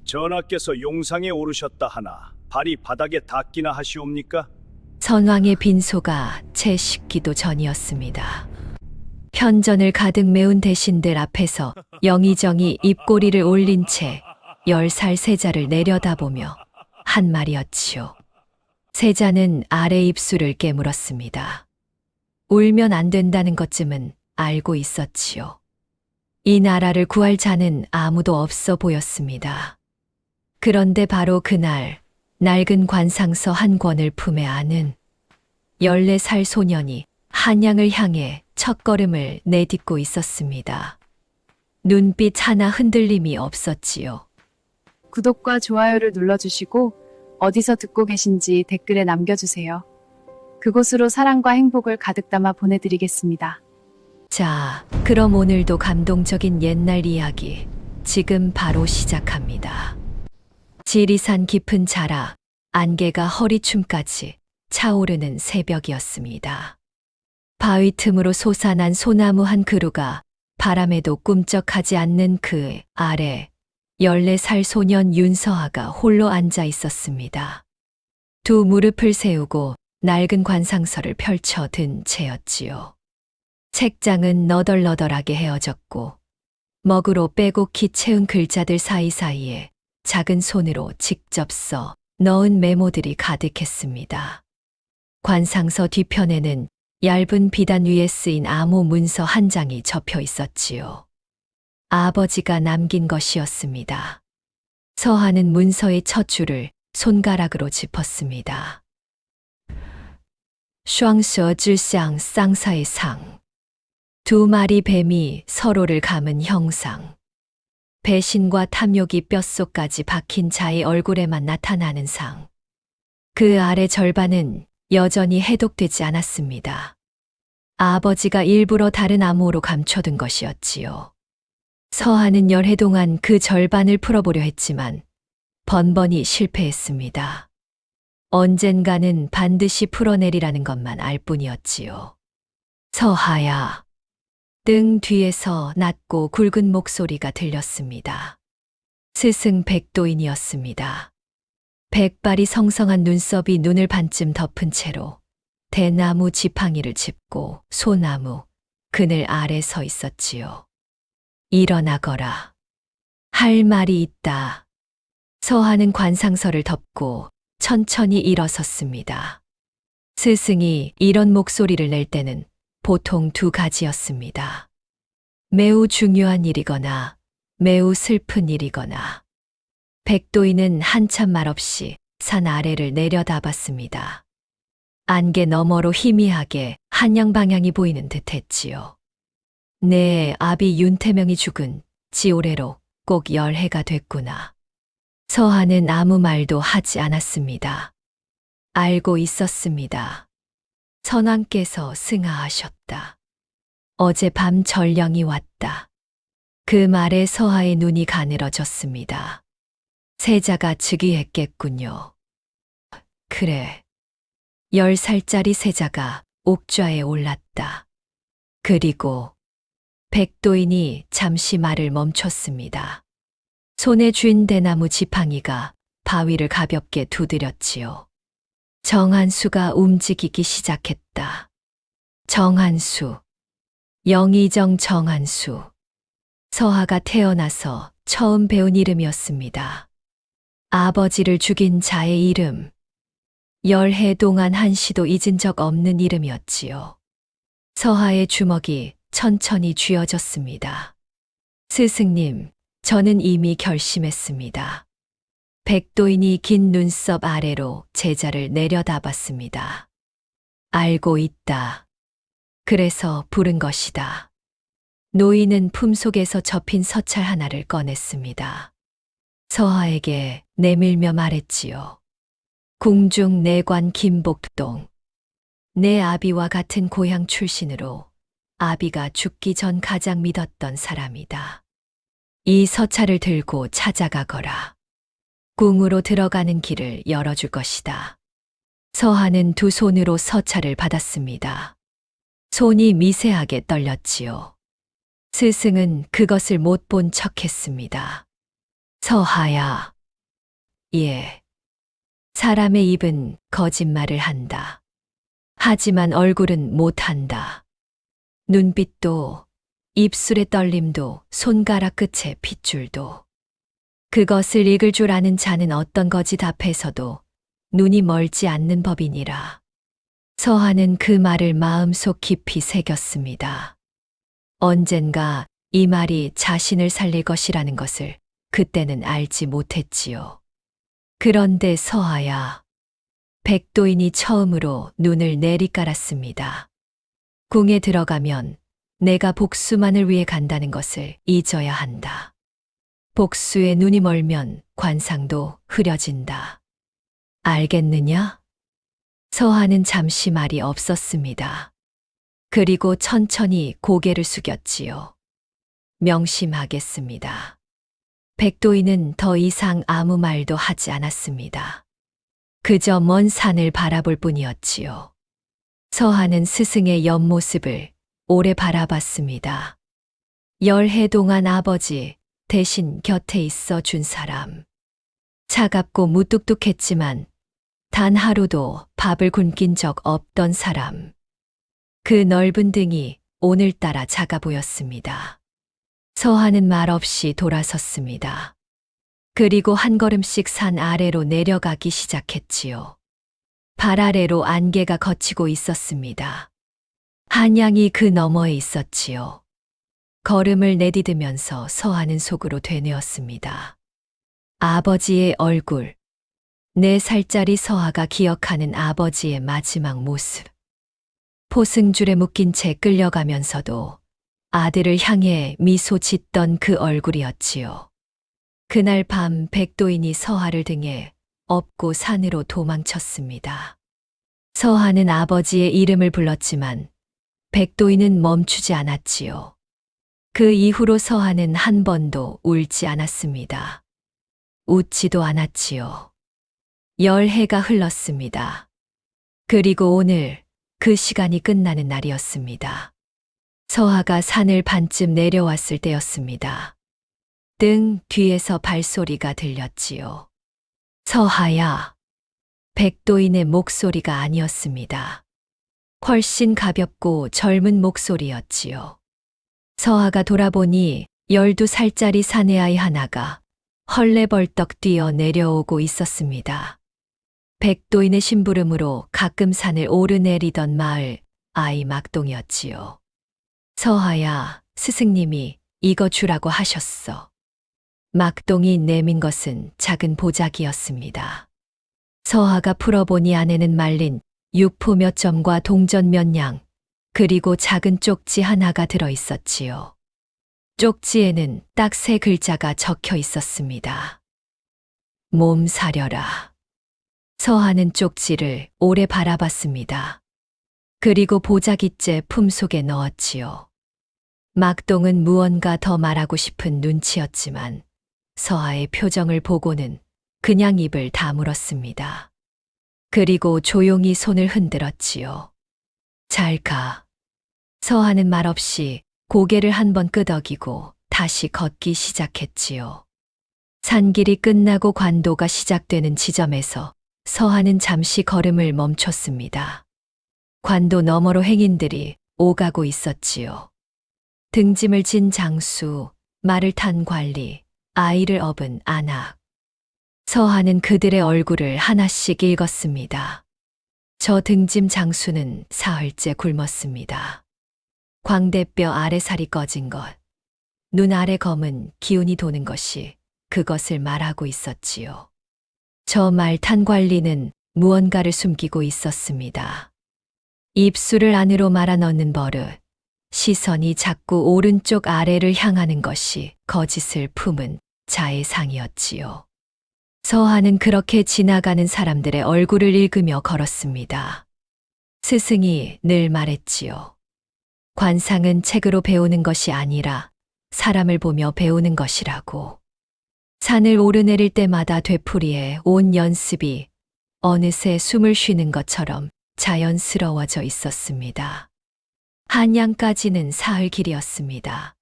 전하께서 용상에 오르셨다 하나 발이 바닥에 닿기나 하시옵니까? 선왕의 빈소가 채 식기도 전이었습니다. 편전을 가득 메운 대신들 앞에서 영의정이 입꼬리를 올린 채 10살 세자를 내려다보며 한 말이었지요. 세자는 아래 입술을 깨물었습니다. 울면 안 된다는 것쯤은 알고 있었지요. 이 나라를 구할 자는 아무도 없어 보였습니다. 그런데 바로 그날 낡은 관상서 한 권을 품에 안은 14살 소년이 한양을 향해 첫걸음을 내딛고 있었습니다. 눈빛 하나 흔들림이 없었지요. 구독과 좋아요를 눌러주시고 어디서 듣고 계신지 댓글에 남겨주세요. 그곳으로 사랑과 행복을 가득 담아 보내드리겠습니다. 자, 그럼 오늘도 감동적인 옛날 이야기 지금 바로 시작합니다. 지리산 깊은 자락, 안개가 허리춤까지 차오르는 새벽이었습니다. 바위 틈으로 솟아난 소나무 한 그루가 바람에도 꿈쩍하지 않는 그 아래 14살 소년 윤서아가 홀로 앉아 있었습니다. 두 무릎을 세우고 낡은 관상서를 펼쳐 든 채였지요. 책장은 너덜너덜하게 헤어졌고 먹으로 빼곡히 채운 글자들 사이사이에 작은 손으로 직접 써 넣은 메모들이 가득했습니다. 관상서 뒤편에는 얇은 비단 위에 쓰인 암호 문서 한 장이 접혀 있었지요. 아버지가 남긴 것이었습니다. 서하는 문서의 첫 줄을 손가락으로 짚었습니다. 샹서즈상 쌍사의 상. 두 마리 뱀이 서로를 감은 형상. 배신과 탐욕이 뼛속까지 박힌 자의 얼굴에만 나타나는 상. 그 아래 절반은 여전히 해독되지 않았습니다. 아버지가 일부러 다른 암호로 감춰둔 것이었지요. 서하는 열해 동안 그 절반을 풀어보려 했지만 번번이 실패했습니다. 언젠가는 반드시 풀어내리라는 것만 알 뿐이었지요. 서하야. 등 뒤에서 낮고 굵은 목소리가 들렸습니다. 스승 백도인이었습니다. 백발이 성성한 눈썹이 눈을 반쯤 덮은 채로 대나무 지팡이를 짚고 소나무, 그늘 아래 서 있었지요. 일어나거라. 할 말이 있다. 서하는 관상서를 덮고 천천히 일어섰습니다. 스승이 이런 목소리를 낼 때는 보통 두 가지였습니다. 매우 중요한 일이거나 매우 슬픈 일이거나. 백도인은 한참 말없이 산 아래를 내려다봤습니다. 안개 너머로 희미하게 한양 방향이 보이는 듯 했지요. 내 아비 윤태명이 죽은 지 올해로 꼭 10해가 됐구나. 서하는 아무 말도 하지 않았습니다. 알고 있었습니다. 선왕께서 승하하셨다. 어젯밤 전령이 왔다. 그 말에 서하의 눈이 가늘어졌습니다. 세자가 즉위했겠군요. 그래. 10살짜리 세자가 옥좌에 올랐다. 그리고 백도인이 잠시 말을 멈췄습니다. 손에 쥔 대나무 지팡이가 바위를 가볍게 두드렸지요. 정한수가 움직이기 시작했다. 정한수. 영의정 정한수. 서하가 태어나서 처음 배운 이름이었습니다. 아버지를 죽인 자의 이름. 10해 동안 한시도 잊은 적 없는 이름이었지요. 서하의 주먹이 천천히 쥐어졌습니다. 스승님, 저는 이미 결심했습니다. 백도인이 긴 눈썹 아래로 제자를 내려다봤습니다. 알고 있다. 그래서 부른 것이다. 노인은 품속에서 접힌 서찰 하나를 꺼냈습니다. 서하에게 내밀며 말했지요. 궁중 내관 김복동. 내 아비와 같은 고향 출신으로 아비가 죽기 전 가장 믿었던 사람이다. 이 서찰을 들고 찾아가거라. 궁으로 들어가는 길을 열어줄 것이다. 서하는 두 손으로 서찰을 받았습니다. 손이 미세하게 떨렸지요. 스승은 그것을 못 본 척했습니다. 서하야, 예. 사람의 입은 거짓말을 한다. 하지만 얼굴은 못한다. 눈빛도, 입술의 떨림도, 손가락 끝의 핏줄도. 그것을 읽을 줄 아는 자는 어떤 거짓 앞에서도 눈이 멀지 않는 법이니라. 서한은 그 말을 마음속 깊이 새겼습니다. 언젠가 이 말이 자신을 살릴 것이라는 것을 그때는 알지 못했지요. 그런데 서하야, 백도인이 처음으로 눈을 내리깔았습니다. 궁에 들어가면 내가 복수만을 위해 간다는 것을 잊어야 한다. 복수에 눈이 멀면 관상도 흐려진다. 알겠느냐? 서하는 잠시 말이 없었습니다. 그리고 천천히 고개를 숙였지요. 명심하겠습니다. 백도인은 더 이상 아무 말도 하지 않았습니다. 그저 먼 산을 바라볼 뿐이었지요. 서하는 스승의 옆모습을 오래 바라봤습니다. 10해 동안 아버지 대신 곁에 있어 준 사람. 차갑고 무뚝뚝했지만 단 하루도 밥을 굶긴 적 없던 사람. 그 넓은 등이 오늘따라 작아 보였습니다. 서하는 말없이 돌아섰습니다. 그리고 한 걸음씩 산 아래로 내려가기 시작했지요. 발 아래로 안개가 걷히고 있었습니다. 한양이 그 너머에 있었지요. 걸음을 내디디면서 서하는 속으로 되뇌었습니다. 아버지의 얼굴. 4살짜리 서하가 기억하는 아버지의 마지막 모습. 포승줄에 묶인 채 끌려가면서도 아들을 향해 미소 짓던 그 얼굴이었지요. 그날 밤 백도인이 서하를 등에 업고 산으로 도망쳤습니다. 서하는 아버지의 이름을 불렀지만 백도인은 멈추지 않았지요. 그 이후로 서하는 한 번도 울지 않았습니다. 웃지도 않았지요. 10해가 흘렀습니다. 그리고 오늘 그 시간이 끝나는 날이었습니다. 서하가 산을 반쯤 내려왔을 때였습니다. 등 뒤에서 발소리가 들렸지요. 서하야. 백도인의 목소리가 아니었습니다. 훨씬 가볍고 젊은 목소리였지요. 서하가 돌아보니 12살짜리 사내아이 하나가 헐레벌떡 뛰어 내려오고 있었습니다. 백도인의 심부름으로 가끔 산을 오르내리던 마을 아이 막동이었지요. 서하야, 스승님이 이거 주라고 하셨어. 막동이 내민 것은 작은 보자기였습니다. 서하가 풀어보니 안에는 말린 육포 몇 점과 동전 몇 냥, 그리고 작은 쪽지 하나가 들어 있었지요. 쪽지에는 딱 3글자가 적혀 있었습니다. 몸 사려라. 서하는 쪽지를 오래 바라봤습니다. 그리고 보자기째 품속에 넣었지요. 막동은 무언가 더 말하고 싶은 눈치였지만 서하의 표정을 보고는 그냥 입을 다물었습니다. 그리고 조용히 손을 흔들었지요. 잘 가. 서하는 말없이 고개를 한번 끄덕이고 다시 걷기 시작했지요. 산길이 끝나고 관도가 시작되는 지점에서 서하는 잠시 걸음을 멈췄습니다. 관도 너머로 행인들이 오가고 있었지요. 등짐을 진 장수, 말을 탄 관리, 아이를 업은 안악. 서하는 그들의 얼굴을 하나씩 읽었습니다. 저 등짐 장수는 사흘째 굶었습니다. 광대뼈 아래 살이 꺼진 것, 눈 아래 검은 기운이 도는 것이 그것을 말하고 있었지요. 저 말 탄 관리는 무언가를 숨기고 있었습니다. 입술을 안으로 말아 넣는 버릇, 시선이 자꾸 오른쪽 아래를 향하는 것이 거짓을 품은 자의 상이었지요. 서하는 그렇게 지나가는 사람들의 얼굴을 읽으며 걸었습니다. 스승이 늘 말했지요. 관상은 책으로 배우는 것이 아니라 사람을 보며 배우는 것이라고. 산을 오르내릴 때마다 되풀이해 온 연습이 어느새 숨을 쉬는 것처럼 자연스러워져 있었습니다. 한양까지는 사흘 길이었습니다.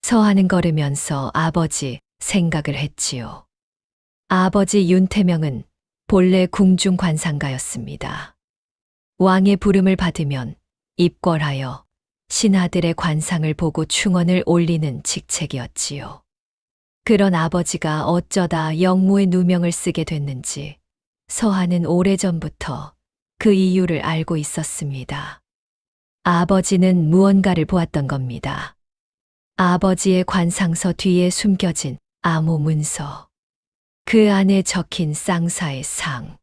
서하는 걸으면서 아버지 생각을 했지요. 아버지 윤태명은 본래 궁중 관상가였습니다. 왕의 부름을 받으면 입궐하여 신하들의 관상을 보고 충언을 올리는 직책이었지요. 그런 아버지가 어쩌다 영모의 누명을 쓰게 됐는지 서한은 오래전부터 그 이유를 알고 있었습니다. 아버지는 무언가를 보았던 겁니다. 아버지의 관상서 뒤에 숨겨진 암호 문서. 그 안에 적힌 쌍사의 상.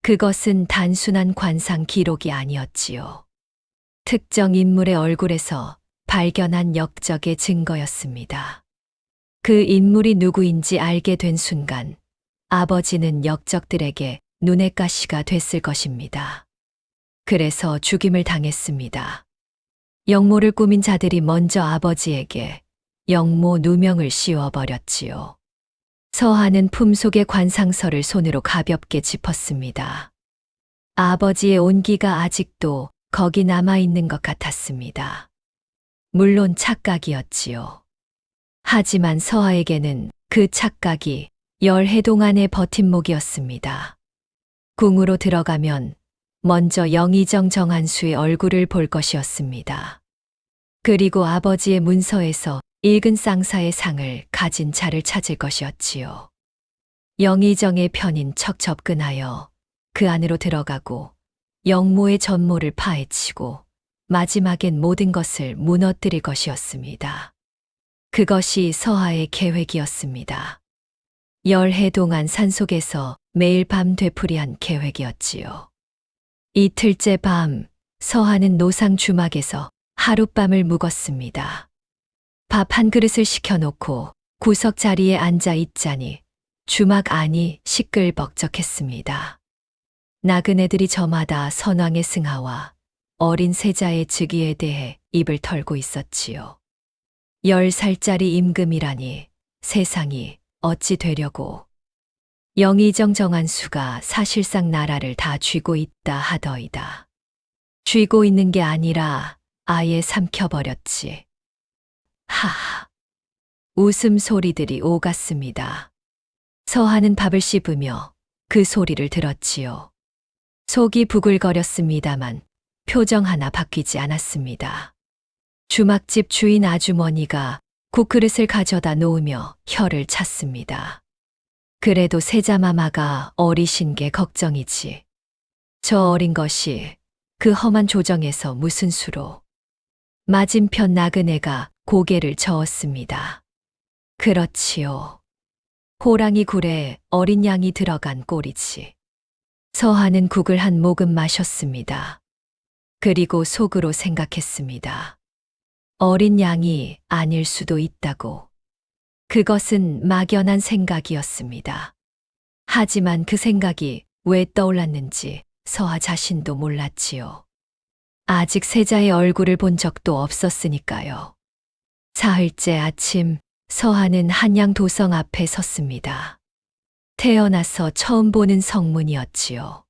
그것은 단순한 관상 기록이 아니었지요. 특정 인물의 얼굴에서 발견한 역적의 증거였습니다. 그 인물이 누구인지 알게 된 순간 아버지는 역적들에게 눈의 가시가 됐을 것입니다. 그래서 죽임을 당했습니다. 영모를 꾸민 자들이 먼저 아버지에게 영모 누명을 씌워버렸지요. 서한은 품속의 관상서를 손으로 가볍게 짚었습니다. 아버지의 온기가 아직도 거기 남아있는 것 같았습니다. 물론 착각이었지요. 하지만 서하에게는 그 착각이 10해 동안의 버팀목이었습니다. 궁으로 들어가면 먼저 영의정 정한수의 얼굴을 볼 것이었습니다. 그리고 아버지의 문서에서 읽은 쌍사의 상을 가진 자를 찾을 것이었지요. 영의정의 편인 척 접근하여 그 안으로 들어가고 영모의 전모를 파헤치고 마지막엔 모든 것을 무너뜨릴 것이었습니다. 그것이 서하의 계획이었습니다. 10해 동안 산속에서 매일 밤 되풀이한 계획이었지요. 이틀째 밤, 서하는 노상 주막에서 하룻밤을 묵었습니다. 밥 한 그릇을 시켜놓고 구석 자리에 앉아 있자니 주막 안이 시끌벅적했습니다. 나그네들이 저마다 선왕의 승하와 어린 세자의 즉위에 대해 입을 털고 있었지요. 10살짜리 임금이라니 세상이 어찌 되려고. 영의정 정한수가 사실상 나라를 다 쥐고 있다 하더이다. 쥐고 있는 게 아니라 아예 삼켜버렸지. 하하. 웃음소리들이 오갔습니다. 서하는 밥을 씹으며 그 소리를 들었지요. 속이 부글거렸습니다만 표정 하나 바뀌지 않았습니다. 주막집 주인 아주머니가 국그릇을 가져다 놓으며 혀를 찼습니다. 그래도 세자마마가 어리신 게 걱정이지. 저 어린 것이 그 험한 조정에서 무슨 수로. 맞은편 나그네가 고개를 저었습니다. 그렇지요. 호랑이 굴에 어린 양이 들어간 꼴이지. 서하는 국을 한 모금 마셨습니다. 그리고 속으로 생각했습니다. 어린 양이 아닐 수도 있다고. 그것은 막연한 생각이었습니다. 하지만 그 생각이 왜 떠올랐는지 서하 자신도 몰랐지요. 아직 세자의 얼굴을 본 적도 없었으니까요. 사흘째 아침, 서하는 한양 도성 앞에 섰습니다. 태어나서 처음 보는 성문이었지요.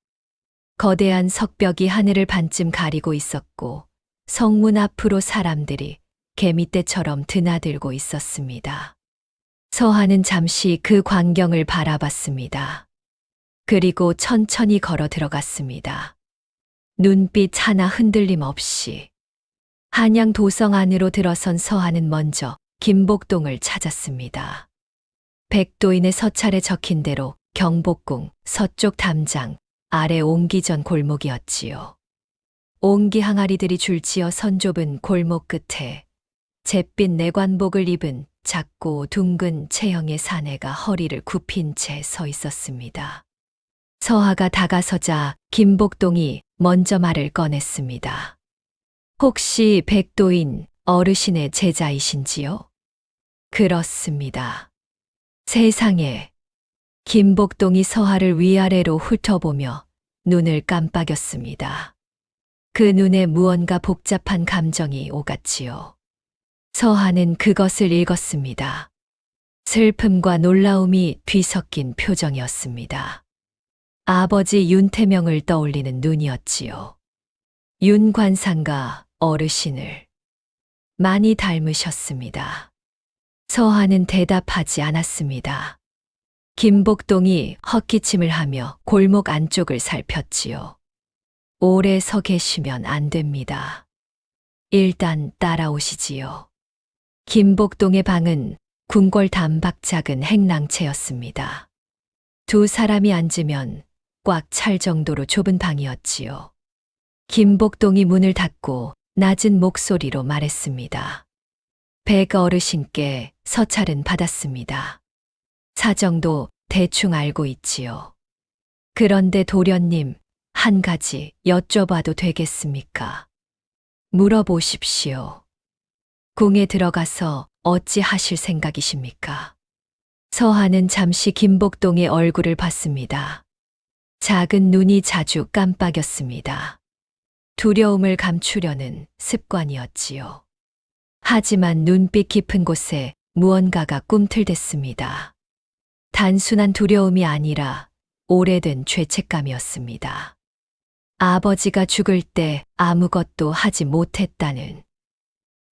거대한 석벽이 하늘을 반쯤 가리고 있었고 성문 앞으로 사람들이 개미떼처럼 드나들고 있었습니다. 서하는 잠시 그 광경을 바라봤습니다. 그리고 천천히 걸어 들어갔습니다. 눈빛 하나 흔들림 없이. 한양 도성 안으로 들어선 서하는 먼저 김복동을 찾았습니다. 백도인의 서찰에 적힌 대로 경복궁 서쪽 담장 아래 옹기전 골목이었지요. 옹기 항아리들이 줄지어 선 좁은 골목 끝에 잿빛 내관복을 입은 작고 둥근 체형의 사내가 허리를 굽힌 채 서 있었습니다. 서하가 다가서자 김복동이 먼저 말을 꺼냈습니다. 혹시 백도인 어르신의 제자이신지요? 그렇습니다. 세상에. 김복동이 서하를 위아래로 훑어보며 눈을 깜빡였습니다. 그 눈에 무언가 복잡한 감정이 오갔지요. 서하는 그것을 읽었습니다. 슬픔과 놀라움이 뒤섞인 표정이었습니다. 아버지 윤태명을 떠올리는 눈이었지요. 윤 관상가 어르신을 많이 닮으셨습니다. 서하는 대답하지 않았습니다. 김복동이 헛기침을 하며 골목 안쪽을 살폈지요. 오래 서 계시면 안 됩니다. 일단 따라오시지요. 김복동의 방은 궁궐 단박 작은 행랑채였습니다. 두 사람이 앉으면 꽉 찰 정도로 좁은 방이었지요. 김복동이 문을 닫고 낮은 목소리로 말했습니다. 백 어르신께 서찰은 받았습니다. 사정도 대충 알고 있지요. 그런데 도련님, 한 가지 여쭤봐도 되겠습니까? 물어보십시오. 궁에 들어가서 어찌 하실 생각이십니까? 서하는 잠시 김복동의 얼굴을 봤습니다. 작은 눈이 자주 깜빡였습니다. 두려움을 감추려는 습관이었지요. 하지만 눈빛 깊은 곳에 무언가가 꿈틀댔습니다. 단순한 두려움이 아니라 오래된 죄책감이었습니다. 아버지가 죽을 때 아무것도 하지 못했다는.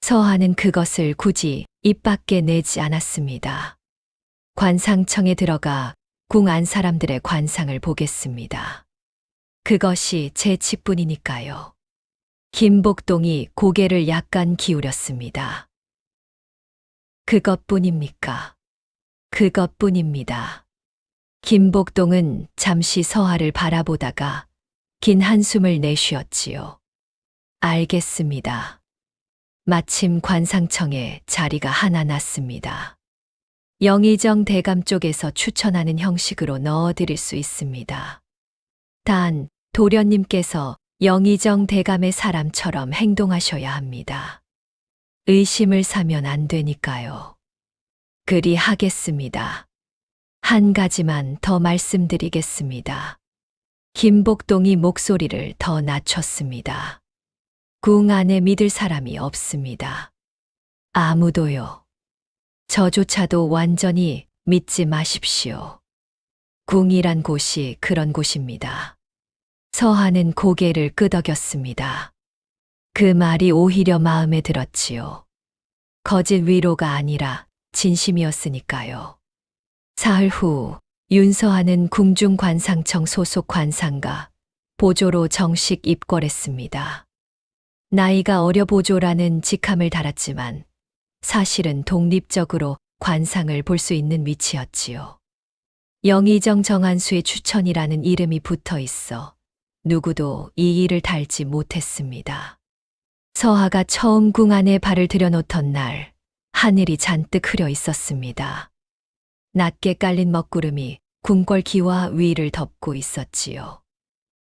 서하는 그것을 굳이 입 밖에 내지 않았습니다. 관상청에 들어가 궁 안 사람들의 관상을 보겠습니다. 그것이 제 직분이니까요. 김복동이 고개를 약간 기울였습니다. 그것뿐입니까? 그것뿐입니다. 김복동은 잠시 서하를 바라보다가 긴 한숨을 내쉬었지요. 알겠습니다. 마침 관상청에 자리가 하나 났습니다. 영의정 대감 쪽에서 추천하는 형식으로 넣어드릴 수 있습니다. 단, 도련님께서 영의정 대감의 사람처럼 행동하셔야 합니다. 의심을 사면 안 되니까요. 그리 하겠습니다. 한 가지만 더 말씀드리겠습니다. 김복동이 목소리를 더 낮췄습니다. 궁 안에 믿을 사람이 없습니다. 아무도요. 저조차도 완전히 믿지 마십시오. 궁이란 곳이 그런 곳입니다. 서하는 고개를 끄덕였습니다. 그 말이 오히려 마음에 들었지요. 거짓 위로가 아니라 진심이었으니까요. 사흘 후 윤서하는 궁중관상청 소속 관상가 보조로 정식 입궐했습니다. 나이가 어려 보조라는 직함을 달았지만 사실은 독립적으로 관상을 볼 수 있는 위치였지요. 영의정 정한수의 추천이라는 이름이 붙어 있어 누구도 이 일을 달지 못했습니다. 서하가 처음 궁 안에 발을 들여놓던 날 하늘이 잔뜩 흐려 있었습니다. 낮게 깔린 먹구름이 궁궐 기와 위를 덮고 있었지요.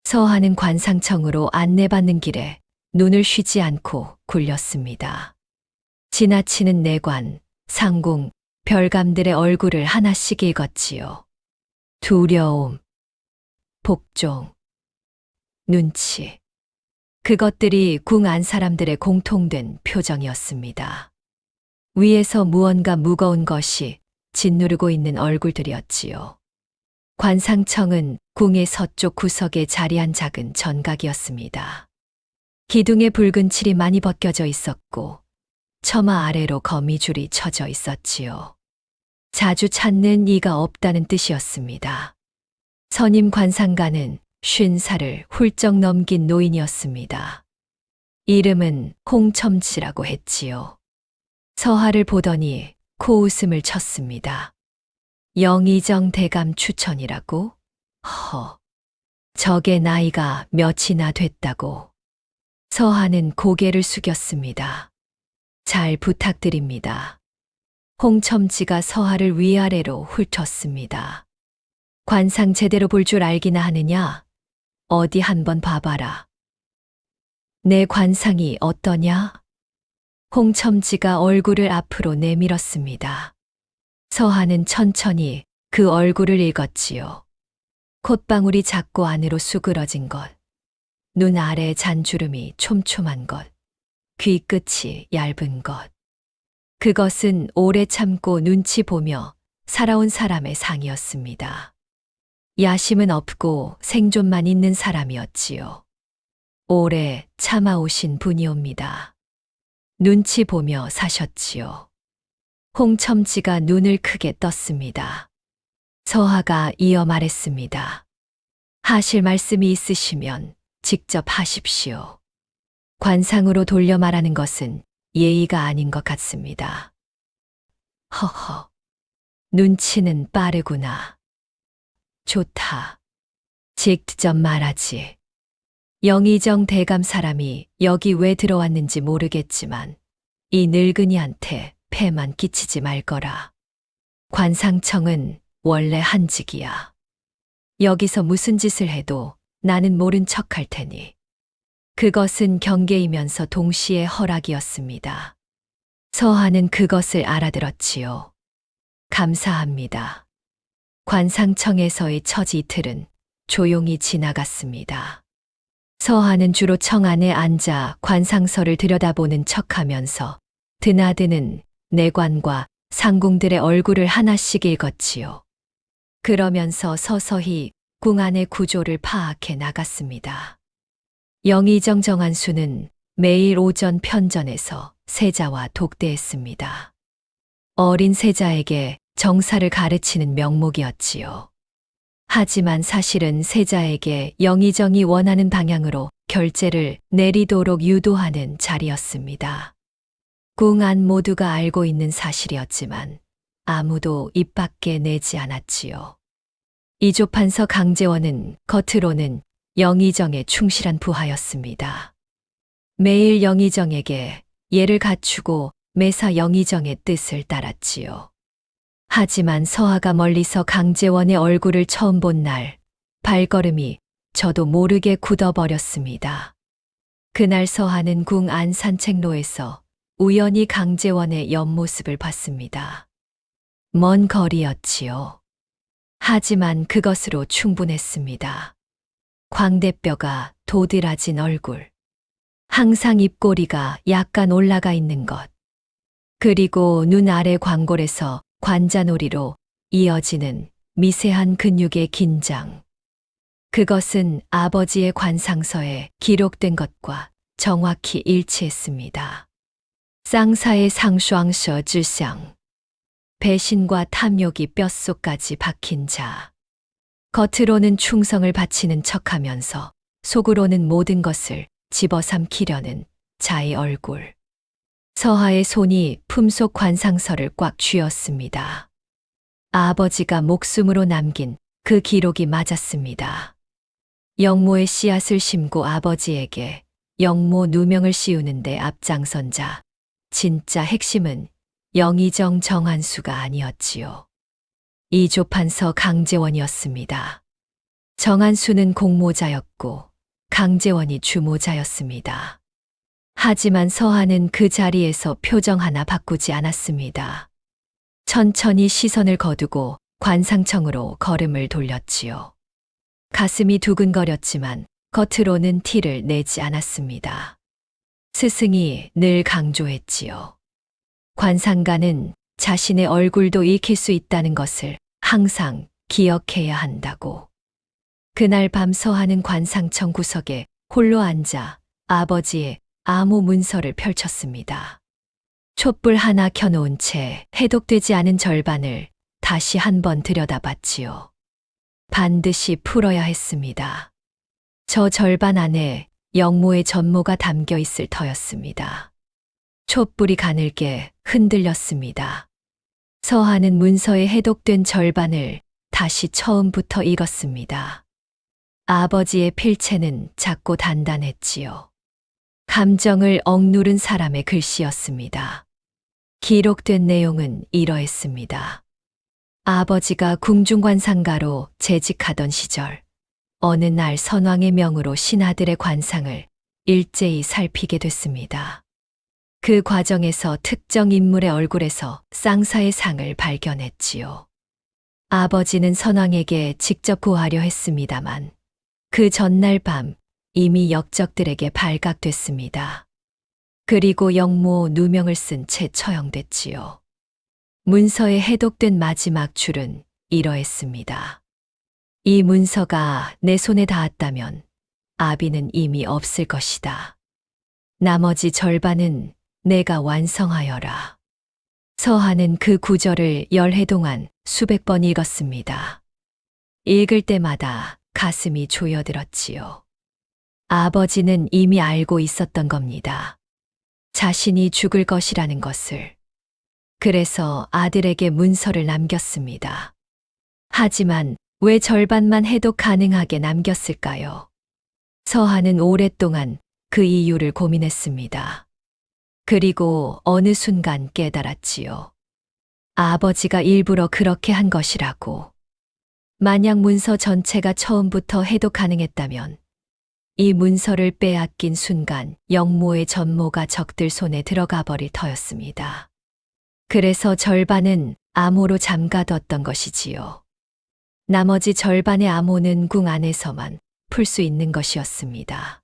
서하는 관상청으로 안내받는 길에 눈을 쉬지 않고 굴렸습니다. 지나치는 내관, 상궁, 별감들의 얼굴을 하나씩 읽었지요. 두려움, 복종, 눈치. 그것들이 궁 안 사람들의 공통된 표정이었습니다. 위에서 무언가 무거운 것이 짓누르고 있는 얼굴들이었지요. 관상청은 궁의 서쪽 구석에 자리한 작은 전각이었습니다. 기둥에 붉은 칠이 많이 벗겨져 있었고 처마 아래로 거미줄이 쳐져 있었지요. 자주 찾는 이가 없다는 뜻이었습니다. 선임 관상가는 50살을 훌쩍 넘긴 노인이었습니다. 이름은 홍첨지라고 했지요. 서하를 보더니 코웃음을 쳤습니다. 영의정 대감 추천이라고? 적의 나이가 몇이나 됐다고. 서하는 고개를 숙였습니다. 잘 부탁드립니다. 홍첨지가 서하를 위아래로 훑었습니다. 관상 제대로 볼 줄 알기나 하느냐? 어디 한번 봐봐라. 내 관상이 어떠냐? 홍첨지가 얼굴을 앞으로 내밀었습니다. 서하는 천천히 그 얼굴을 읽었지요. 콧방울이 작고 안으로 수그러진 것, 눈 아래 잔주름이 촘촘한 것, 귀 끝이 얇은 것. 그것은 오래 참고 눈치 보며 살아온 사람의 상이었습니다. 야심은 없고 생존만 있는 사람이었지요. 오래 참아오신 분이옵니다. 눈치 보며 사셨지요. 홍첨지가 눈을 크게 떴습니다. 서하가 이어 말했습니다. 하실 말씀이 있으시면 직접 하십시오. 관상으로 돌려 말하는 것은 예의가 아닌 것 같습니다. 허허, 눈치는 빠르구나. 좋다. 직접 말하지. 영의정 대감 사람이 여기 왜 들어왔는지 모르겠지만 이 늙은이한테 폐만 끼치지 말거라. 관상청은 원래 한직이야. 여기서 무슨 짓을 해도 나는 모른 척할 테니. 그것은 경계이면서 동시에 허락이었습니다. 서하는 그것을 알아들었지요. 감사합니다. 관상청에서의 첫 이틀은 조용히 지나갔습니다. 서하는 주로 청 안에 앉아 관상서를 들여다보는 척하면서 드나드는 내관과 상궁들의 얼굴을 하나씩 읽었지요. 그러면서 서서히 궁 안의 구조를 파악해 나갔습니다. 영의정 정한수는 매일 오전 편전에서 세자와 독대했습니다. 어린 세자에게 정사를 가르치는 명목이었지요. 하지만 사실은 세자에게 영의정이 원하는 방향으로 결제를 내리도록 유도하는 자리였습니다. 궁 안 모두가 알고 있는 사실이었지만 아무도 입 밖에 내지 않았지요. 이조판서 강제원은 겉으로는 영의정에 충실한 부하였습니다. 매일 영의정에게 예를 갖추고 매사 영의정의 뜻을 따랐지요. 하지만 서하가 멀리서 강제원의 얼굴을 처음 본 날, 발걸음이 저도 모르게 굳어버렸습니다. 그날 서하는 궁 안 산책로에서 우연히 강제원의 옆모습을 봤습니다. 먼 거리였지요. 하지만 그것으로 충분했습니다. 광대뼈가 도드라진 얼굴, 항상 입꼬리가 약간 올라가 있는 것, 그리고 눈 아래 광골에서 관자놀이로 이어지는 미세한 근육의 긴장. 그것은 아버지의 관상서에 기록된 것과 정확히 일치했습니다. 쌍사의 상슈앙셔 질상. 배신과 탐욕이 뼛속까지 박힌 자. 겉으로는 충성을 바치는 척하면서 속으로는 모든 것을 집어삼키려는 자의 얼굴. 서하의 손이 품속 관상서를 꽉 쥐었습니다. 아버지가 목숨으로 남긴 그 기록이 맞았습니다. 영모의 씨앗을 심고 아버지에게 영모 누명을 씌우는데 앞장선 자, 진짜 핵심은 영의정 정한수가 아니었지요. 이조판서 강제원이었습니다. 정한수는 공모자였고 강제원이 주모자였습니다. 하지만 서하는 그 자리에서 표정 하나 바꾸지 않았습니다. 천천히 시선을 거두고 관상청으로 걸음을 돌렸지요. 가슴이 두근거렸지만 겉으로는 티를 내지 않았습니다. 스승이 늘 강조했지요. 관상가는 자신의 얼굴도 익힐 수 있다는 것을 항상 기억해야 한다고. 그날 밤 서하는 관상청 구석에 홀로 앉아 아버지의 암호 문서를 펼쳤습니다. 촛불 하나 켜놓은 채 해독되지 않은 절반을 다시 한번 들여다봤지요. 반드시 풀어야 했습니다. 저 절반 안에 영모의 전모가 담겨 있을 터였습니다. 촛불이 가늘게 흔들렸습니다. 서하는 문서에 해독된 절반을 다시 처음부터 읽었습니다. 아버지의 필체는 작고 단단했지요. 감정을 억누른 사람의 글씨였습니다. 기록된 내용은 이러했습니다. 아버지가 궁중관상가로 재직하던 시절 어느 날 선왕의 명으로 신하들의 관상을 일제히 살피게 됐습니다. 그 과정에서 특정 인물의 얼굴에서 쌍사의 상을 발견했지요. 아버지는 선왕에게 직접 고하려 했습니다만 그 전날 밤 이미 역적들에게 발각됐습니다. 그리고 영모 누명을 쓴 채 처형됐지요. 문서에 해독된 마지막 줄은 이러했습니다. 이 문서가 내 손에 닿았다면 아비는 이미 없을 것이다. 나머지 절반은 내가 완성하여라. 서한은 그 구절을 열해 동안 수백 번 읽었습니다. 읽을 때마다 가슴이 조여들었지요. 아버지는 이미 알고 있었던 겁니다. 자신이 죽을 것이라는 것을. 그래서 아들에게 문서를 남겼습니다. 하지만 왜 절반만 해도 가능하게 남겼을까요? 서한은 오랫동안 그 이유를 고민했습니다. 그리고 어느 순간 깨달았지요. 아버지가 일부러 그렇게 한 것이라고. 만약 문서 전체가 처음부터 해도 가능했다면 이 문서를 빼앗긴 순간 영모의 전모가 적들 손에 들어가 버릴 터였습니다. 그래서 절반은 암호로 잠가뒀던 것이지요. 나머지 절반의 암호는 궁 안에서만 풀 수 있는 것이었습니다.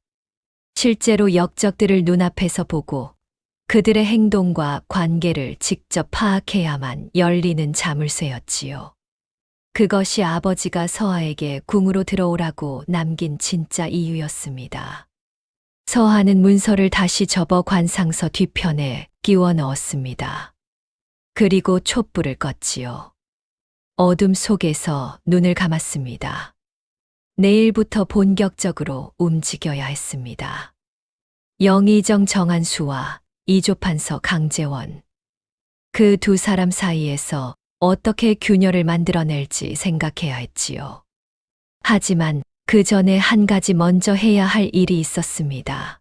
실제로 역적들을 눈앞에서 보고 그들의 행동과 관계를 직접 파악해야만 열리는 자물쇠였지요. 그것이 아버지가 서하에게 궁으로 들어오라고 남긴 진짜 이유였습니다. 서하는 문서를 다시 접어 관상서 뒤편에 끼워 넣었습니다. 그리고 촛불을 껐지요. 어둠 속에서 눈을 감았습니다. 내일부터 본격적으로 움직여야 했습니다. 영의정 정한수와 이조판서 강재원. 그 두 사람 사이에서 어떻게 균열을 만들어낼지 생각해야 했지요. 하지만 그 전에 한 가지 먼저 해야 할 일이 있었습니다.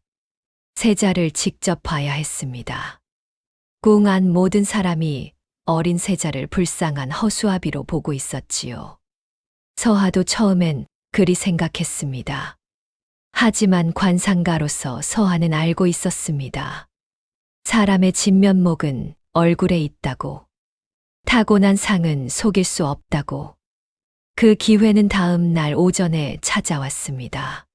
세자를 직접 봐야 했습니다. 궁 안 모든 사람이 어린 세자를 불쌍한 허수아비로 보고 있었지요. 서하도 처음엔 그리 생각했습니다. 하지만 관상가로서 서하는 알고 있었습니다. 사람의 진면목은 얼굴에 있다고. 타고난 상은 속일 수 없다고. 그 기회는 다음 날 오전에 찾아왔습니다.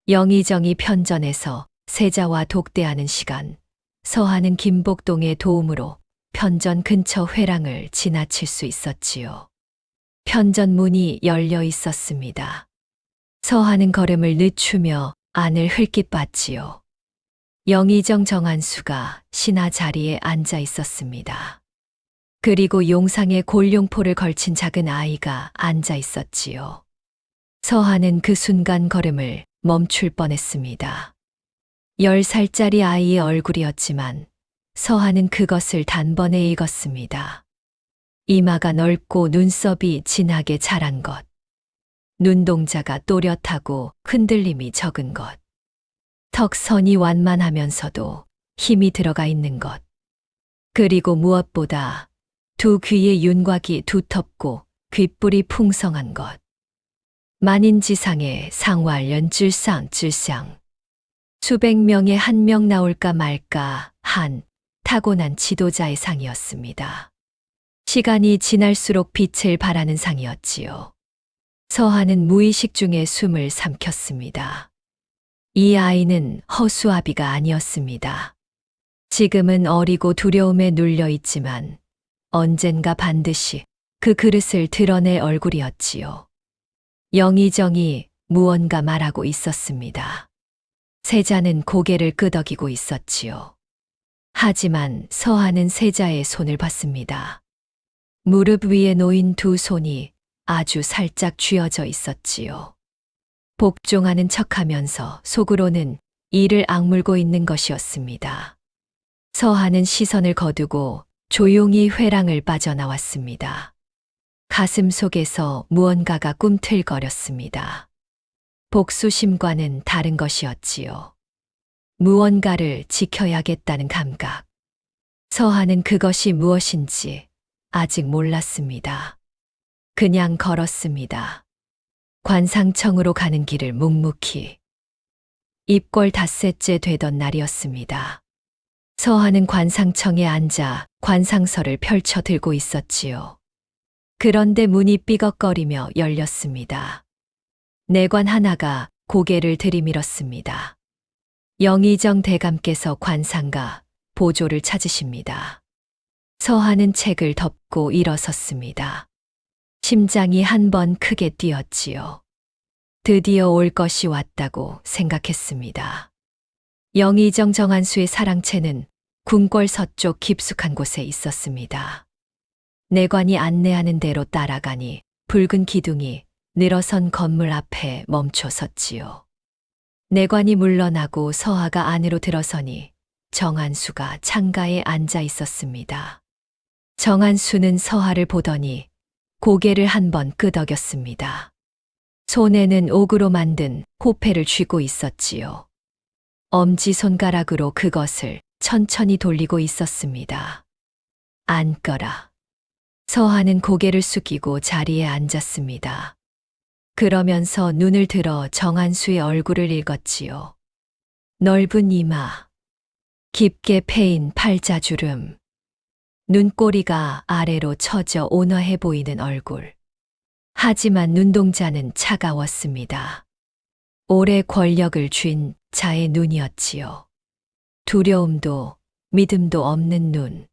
영의정이 편전에서 세자와 독대하는 시간, 서하는 김복동의 도움으로 편전 근처 회랑을 지나칠 수 있었지요. 편전 문이 열려 있었습니다. 서하는 걸음을 늦추며 안을 흘낏 봤지요. 영의정 정한수가 신하 자리에 앉아 있었습니다. 그리고 용상에 골룡포를 걸친 작은 아이가 앉아 있었지요. 서하는 그 순간 걸음을 멈출 뻔했습니다. 10살짜리 아이의 얼굴이었지만 서하는 그것을 단번에 읽었습니다. 이마가 넓고 눈썹이 진하게 자란 것. 눈동자가 또렷하고 흔들림이 적은 것. 턱선이 완만하면서도 힘이 들어가 있는 것. 그리고 무엇보다 두 귀의 윤곽이 두텁고 귓불이 풍성한 것. 만인지상의 상활연질상. 수백 명에 한 명 나올까 말까 한 타고난 지도자의 상이었습니다. 시간이 지날수록 빛을 발하는 상이었지요. 서하는 무의식 중에 숨을 삼켰습니다. 이 아이는 허수아비가 아니었습니다. 지금은 어리고 두려움에 눌려 있지만 언젠가 반드시 그 그릇을 드러낼 얼굴이었지요. 영의정이 무언가 말하고 있었습니다. 세자는 고개를 끄덕이고 있었지요. 하지만 서하는 세자의 손을 봤습니다. 무릎 위에 놓인 두 손이 아주 살짝 쥐어져 있었지요. 복종하는 척하면서 속으로는 이를 악물고 있는 것이었습니다. 서하는 시선을 거두고 조용히 회랑을 빠져나왔습니다. 가슴 속에서 무언가가 꿈틀거렸습니다. 복수심과는 다른 것이었지요. 무언가를 지켜야겠다는 감각. 서하는 그것이 무엇인지 아직 몰랐습니다. 그냥 걸었습니다. 관상청으로 가는 길을 묵묵히. 입궐 닷새째 되던 날이었습니다. 서하는 관상청에 앉아 관상서를 펼쳐 들고 있었지요. 그런데 문이 삐걱거리며 열렸습니다. 내관 하나가 고개를 들이밀었습니다. 영의정 대감께서 관상가 보조를 찾으십니다. 서하는 책을 덮고 일어섰습니다. 심장이 한 번 크게 뛰었지요. 드디어 올 것이 왔다고 생각했습니다. 영의정 정한수의 사랑채는 궁궐 서쪽 깊숙한 곳에 있었습니다. 내관이 안내하는 대로 따라가니 붉은 기둥이 늘어선 건물 앞에 멈춰 섰지요. 내관이 물러나고 서하가 안으로 들어서니 정한수가 창가에 앉아 있었습니다. 정한수는 서하를 보더니 고개를 한번 끄덕였습니다. 손에는 옥으로 만든 호패를 쥐고 있었지요. 엄지손가락으로 그것을 천천히 돌리고 있었습니다. 앉거라. 서하는 고개를 숙이고 자리에 앉았습니다. 그러면서 눈을 들어 정한수의 얼굴을 읽었지요. 넓은 이마, 깊게 패인 팔자주름, 눈꼬리가 아래로 처져 온화해 보이는 얼굴. 하지만 눈동자는 차가웠습니다. 오래 권력을 쥔 자의 눈이었지요. 두려움도 믿음도 없는 눈.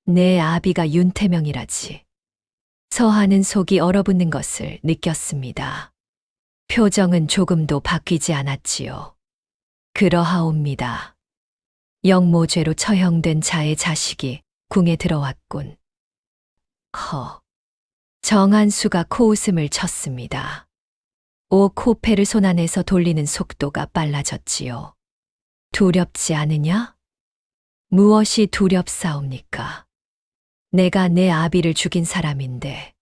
내 아비가 윤태명이라지. 서하는 속이 얼어붙는 것을 느꼈습니다. 표정은 조금도 바뀌지 않았지요. 그러하옵니다. 영모죄로 처형된 자의 자식이 궁에 들어왔군. 정한수가 코웃음을 쳤습니다. 옥호패를 손 안에서 돌리는 속도가 빨라졌지요. 두렵지 않으냐? 무엇이 두렵사옵니까? 내가 내 아비를 죽인 사람인데.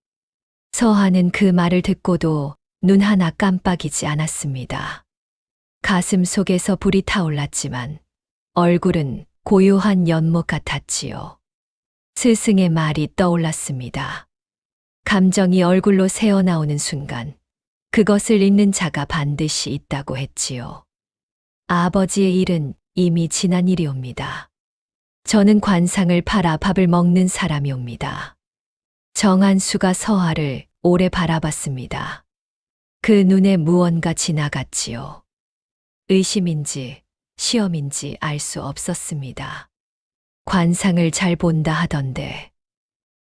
서하는 그 말을 듣고도 눈 하나 깜빡이지 않았습니다. 가슴 속에서 불이 타올랐지만 얼굴은 고요한 연못 같았지요. 스승의 말이 떠올랐습니다. 감정이 얼굴로 새어나오는 순간 그것을 읽는 자가 반드시 있다고 했지요. 아버지의 일은 이미 지난 일이옵니다. 저는 관상을 팔아 밥을 먹는 사람이옵니다. 정한수가 서하를 오래 바라봤습니다. 그 눈에 무언가 지나갔지요. 의심인지 시험인지 알 수 없었습니다. 관상을 잘 본다 하던데.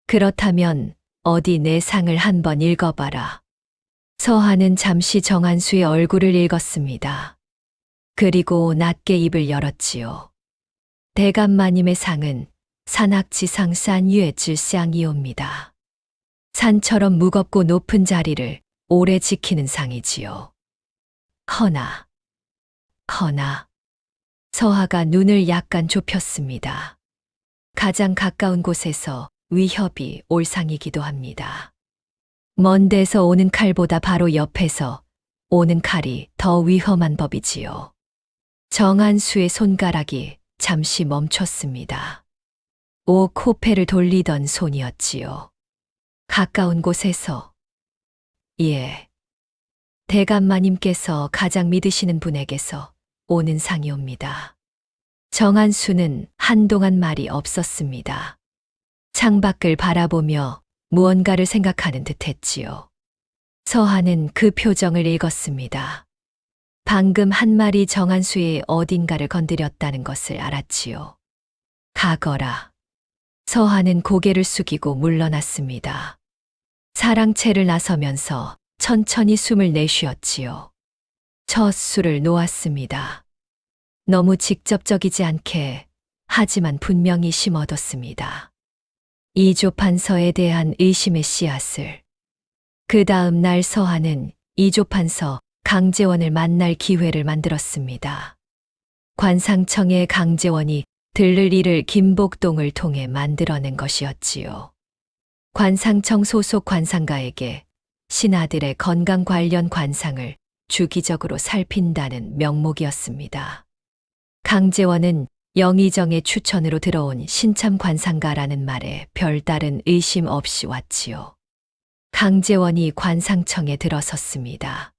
그렇다면 어디 내 상을 한번 읽어봐라. 서하는 잠시 정한수의 얼굴을 읽었습니다. 그리고 낮게 입을 열었지요. 대감마님의 상은 산악지상 산유의질상이옵니다. 산처럼 무겁고 높은 자리를 오래 지키는 상이지요. 허나 서하가 눈을 약간 좁혔습니다. 가장 가까운 곳에서 위협이 올 상이기도 합니다. 먼 데서 오는 칼보다 바로 옆에서 오는 칼이 더 위험한 법이지요. 정한수의 손가락이 잠시 멈췄습니다. 옥호패를 돌리던 손이었지요. 가까운 곳에서. 예. 대감마님께서 가장 믿으시는 분에게서 오는 상이옵니다. 정한수는 한동안 말이 없었습니다. 창밖을 바라보며 무언가를 생각하는 듯 했지요. 서하는 그 표정을 읽었습니다. 방금 한 말이 정한수의 어딘가를 건드렸다는 것을 알았지요. 가거라. 서하는 고개를 숙이고 물러났습니다. 사랑채를 나서면서 천천히 숨을 내쉬었지요. 첫 술을 놓았습니다. 너무 직접적이지 않게, 하지만 분명히 심어뒀습니다. 이조판서에 대한 의심의 씨앗을. 그 다음 날 서하는 이조판서 강재원을 만날 기회를 만들었습니다. 관상청의 강재원이 들를 일을 김복동을 통해 만들어낸 것이었지요. 관상청 소속 관상가에게 신하들의 건강 관련 관상을 주기적으로 살핀다는 명목이었습니다. 강재원은 영의정의 추천으로 들어온 신참 관상가라는 말에 별다른 의심 없이 왔지요. 강재원이 관상청에 들어섰습니다.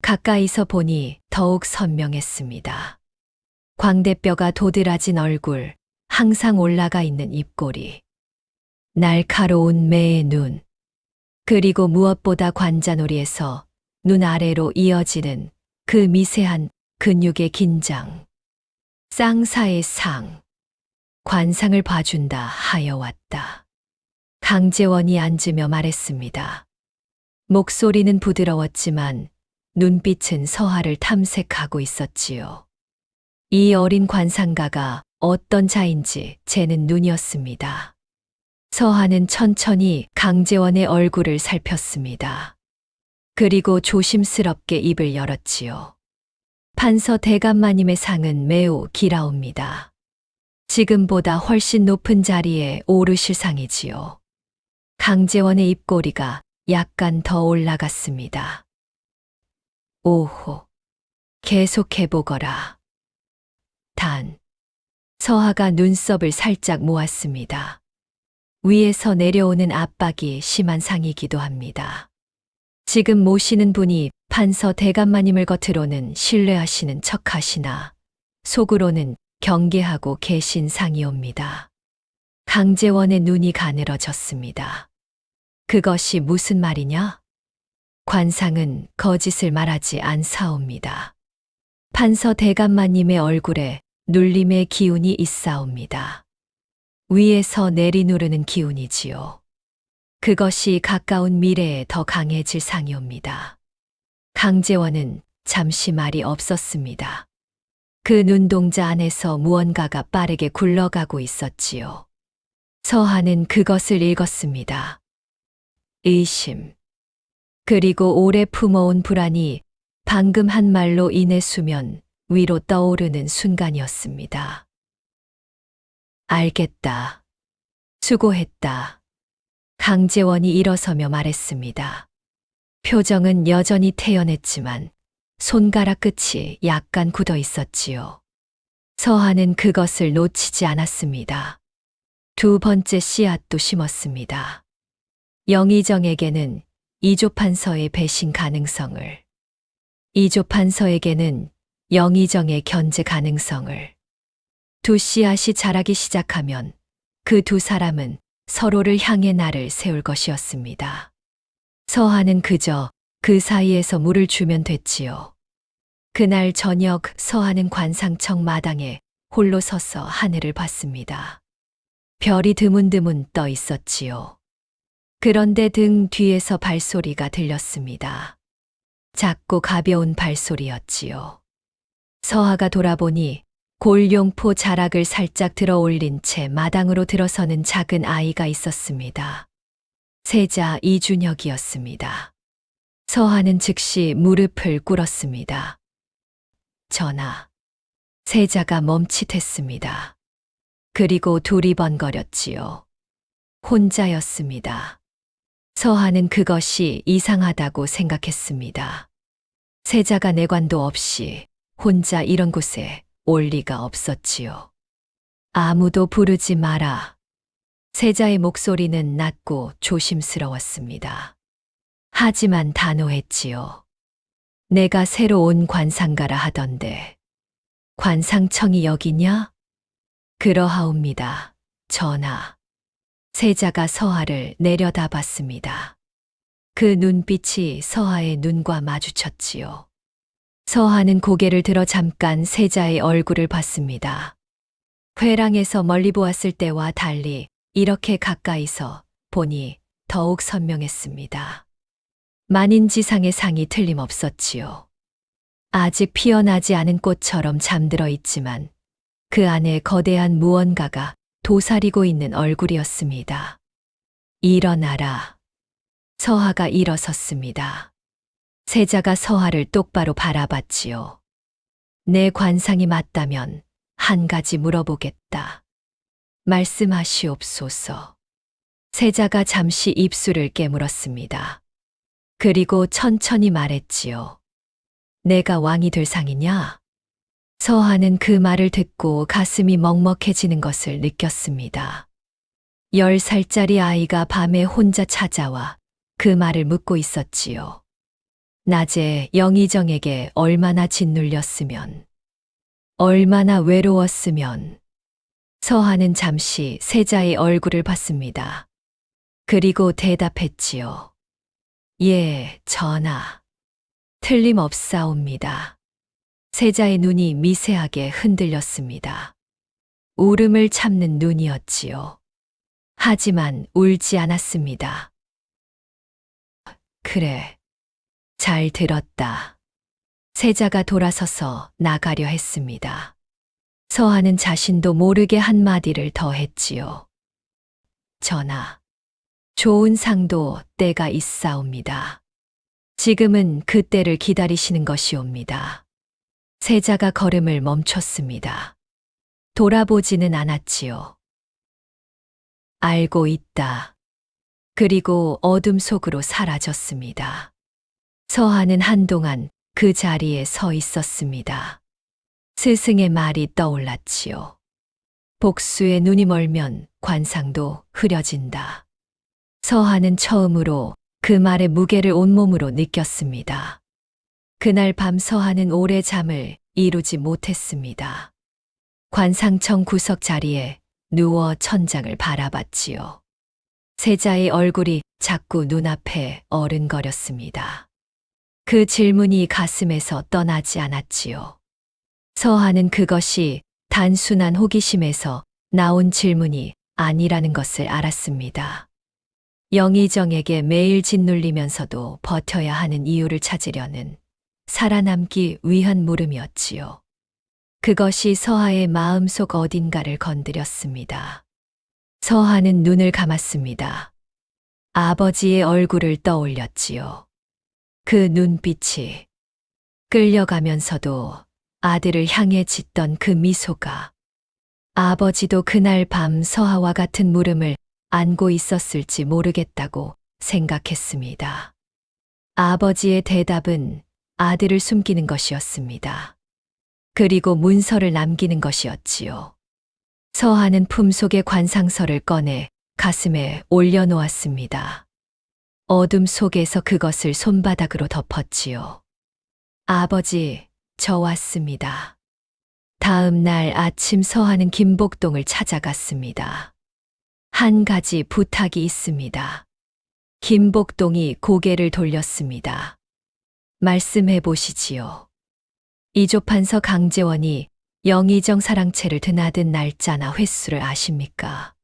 가까이서 보니 더욱 선명했습니다. 광대뼈가 도드라진 얼굴, 항상 올라가 있는 입꼬리, 날카로운 매의 눈, 그리고 무엇보다 관자놀이에서 눈 아래로 이어지는 그 미세한 근육의 긴장. 쌍사의 상. 관상을 봐준다 하여 왔다. 강재원이 앉으며 말했습니다. 목소리는 부드러웠지만 눈빛은 서하를 탐색하고 있었지요. 이 어린 관상가가 어떤 자인지 재는 눈이었습니다. 서한은 천천히 강재원의 얼굴을 살폈습니다. 그리고 조심스럽게 입을 열었지요. 판서 대감마님의 상은 매우 길하옵니다. 지금보다 훨씬 높은 자리에 오르실 상이지요. 강재원의 입꼬리가 약간 더 올라갔습니다. 오호. 계속해보거라. 단. 서하가 눈썹을 살짝 모았습니다. 위에서 내려오는 압박이 심한 상이기도 합니다. 지금 모시는 분이 판서 대감마님을 겉으로는 신뢰하시는 척하시나 속으로는 경계하고 계신 상이옵니다. 강재원의 눈이 가늘어졌습니다. 그것이 무슨 말이냐? 관상은 거짓을 말하지 않사옵니다. 판서 대감마님의 얼굴에 눌림의 기운이 있사옵니다. 위에서 내리누르는 기운이지요. 그것이 가까운 미래에 더 강해질 상이옵니다. 강재원은 잠시 말이 없었습니다. 그 눈동자 안에서 무언가가 빠르게 굴러가고 있었지요. 서한은 그것을 읽었습니다. 의심. 그리고 오래 품어온 불안이 방금 한 말로 인해 수면 위로 떠오르는 순간이었습니다. 알겠다. 수고했다. 강재원이 일어서며 말했습니다. 표정은 여전히 태연했지만 손가락 끝이 약간 굳어 있었지요. 서한은 그것을 놓치지 않았습니다. 두 번째 씨앗도 심었습니다. 영의정에게는 이조판서의 배신 가능성을, 이조판서에게는 영의정의 견제 가능성을. 두 씨앗이 자라기 시작하면 그 두 사람은 서로를 향해 날을 세울 것이었습니다. 서한은 그저 그 사이에서 물을 주면 됐지요. 그날 저녁 서한은 관상청 마당에 홀로 서서 하늘을 봤습니다. 별이 드문드문 떠 있었지요. 그런데 등 뒤에서 발소리가 들렸습니다. 작고 가벼운 발소리였지요. 서하가 돌아보니 골룡포 자락을 살짝 들어 올린 채 마당으로 들어서는 작은 아이가 있었습니다. 세자 이준혁이었습니다. 서하는 즉시 무릎을 꿇었습니다. 전하. 세자가 멈칫했습니다. 그리고 두리번거렸지요. 혼자였습니다. 서하는 그것이 이상하다고 생각했습니다. 세자가 내관도 없이 혼자 이런 곳에 올 리가 없었지요. 아무도 부르지 마라. 세자의 목소리는 낮고 조심스러웠습니다. 하지만 단호했지요. 내가 새로 온 관상가라 하던데 관상청이 여기냐? 그러하옵니다, 전하. 세자가 서하를 내려다봤습니다. 그 눈빛이 서하의 눈과 마주쳤지요. 서하는 고개를 들어 잠깐 세자의 얼굴을 봤습니다. 회랑에서 멀리 보았을 때와 달리 이렇게 가까이서 보니 더욱 선명했습니다. 만인지상의 상이 틀림없었지요. 아직 피어나지 않은 꽃처럼 잠들어 있지만 그 안에 거대한 무언가가 도사리고 있는 얼굴이었습니다. 일어나라. 서하가 일어섰습니다. 세자가 서하를 똑바로 바라봤지요. 내 관상이 맞다면 한 가지 물어보겠다. 말씀하시옵소서. 세자가 잠시 입술을 깨물었습니다. 그리고 천천히 말했지요. 내가 왕이 될 상이냐? 서하는 그 말을 듣고 가슴이 먹먹해지는 것을 느꼈습니다. 10살짜리 아이가 밤에 혼자 찾아와 그 말을 묻고 있었지요. 낮에 영의정에게 얼마나 짓눌렸으면, 얼마나 외로웠으면. 서하는 잠시 세자의 얼굴을 봤습니다. 그리고 대답했지요. 예, 전하. 틀림없사옵니다. 세자의 눈이 미세하게 흔들렸습니다. 울음을 참는 눈이었지요. 하지만 울지 않았습니다. 그래. 잘 들었다. 세자가 돌아서서 나가려 했습니다. 서하는 자신도 모르게 한마디를 더 했지요. 전하, 좋은 상도 때가 있사옵니다. 지금은 그 때를 기다리시는 것이옵니다. 세자가 걸음을 멈췄습니다. 돌아보지는 않았지요. 알고 있다. 그리고 어둠 속으로 사라졌습니다. 서하는 한동안 그 자리에 서 있었습니다. 스승의 말이 떠올랐지요. 복수의 눈이 멀면 관상도 흐려진다. 서하는 처음으로 그 말의 무게를 온몸으로 느꼈습니다. 그날 밤 서하는 오래 잠을 이루지 못했습니다. 관상청 구석 자리에 누워 천장을 바라봤지요. 세자의 얼굴이 자꾸 눈앞에 어른거렸습니다. 그 질문이 가슴에서 떠나지 않았지요. 서하는 그것이 단순한 호기심에서 나온 질문이 아니라는 것을 알았습니다. 영의정에게 매일 짓눌리면서도 버텨야 하는 이유를 찾으려는 살아남기 위한 물음이었지요. 그것이 서하의 마음속 어딘가를 건드렸습니다. 서하는 눈을 감았습니다. 아버지의 얼굴을 떠올렸지요. 그 눈빛이 끌려가면서도 아들을 향해 짓던 그 미소가 아버지도 그날 밤 서하와 같은 물음을 안고 있었을지 모르겠다고 생각했습니다. 아버지의 대답은 아들을 숨기는 것이었습니다. 그리고 문서를 남기는 것이었지요. 서하는 품속의 관상서를 꺼내 가슴에 올려놓았습니다. 어둠 속에서 그것을 손바닥으로 덮었지요. 아버지, 저 왔습니다. 다음 날 아침 서하는 김복동을 찾아갔습니다. 한 가지 부탁이 있습니다. 김복동이 고개를 돌렸습니다. 말씀해 보시지요. 이조판서 강재원이 영의정 사랑채를 드나든 날짜나 횟수를 아십니까?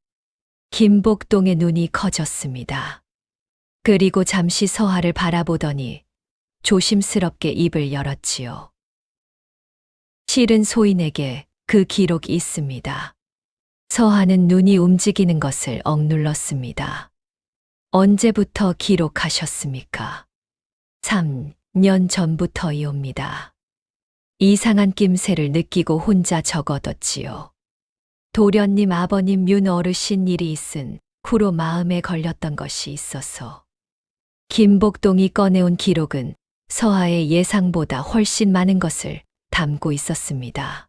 김복동의 눈이 커졌습니다. 그리고 잠시 서하를 바라보더니 조심스럽게 입을 열었지요. 실은 소인에게 그 기록이 있습니다. 서하는 눈이 움직이는 것을 억눌렀습니다. 언제부터 기록하셨습니까? 3년 전부터이옵니다. 이상한 낌새를 느끼고 혼자 적어뒀지요. 도련님 아버님 윤 어르신 일이 있은 후로 마음에 걸렸던 것이 있어서. 김복동이 꺼내온 기록은 서하의 예상보다 훨씬 많은 것을 담고 있었습니다.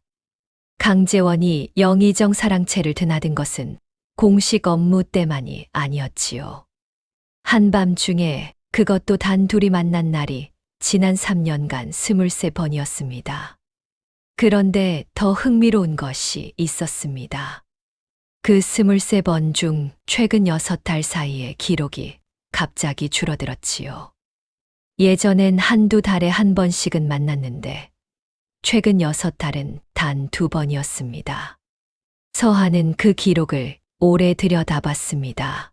강재원이 영의정 사랑채를 드나든 것은 공식 업무 때만이 아니었지요. 한밤중에 그것도 단 둘이 만난 날이 지난 3년간 23번이었습니다. 그런데 더 흥미로운 것이 있었습니다. 그 23번 중 최근 6달 사이에 기록이 갑자기 줄어들었지요. 예전엔 한두 달에 한 번씩은 만났는데 최근 6달은 단 2번이었습니다. 서하는 그 기록을 오래 들여다봤습니다.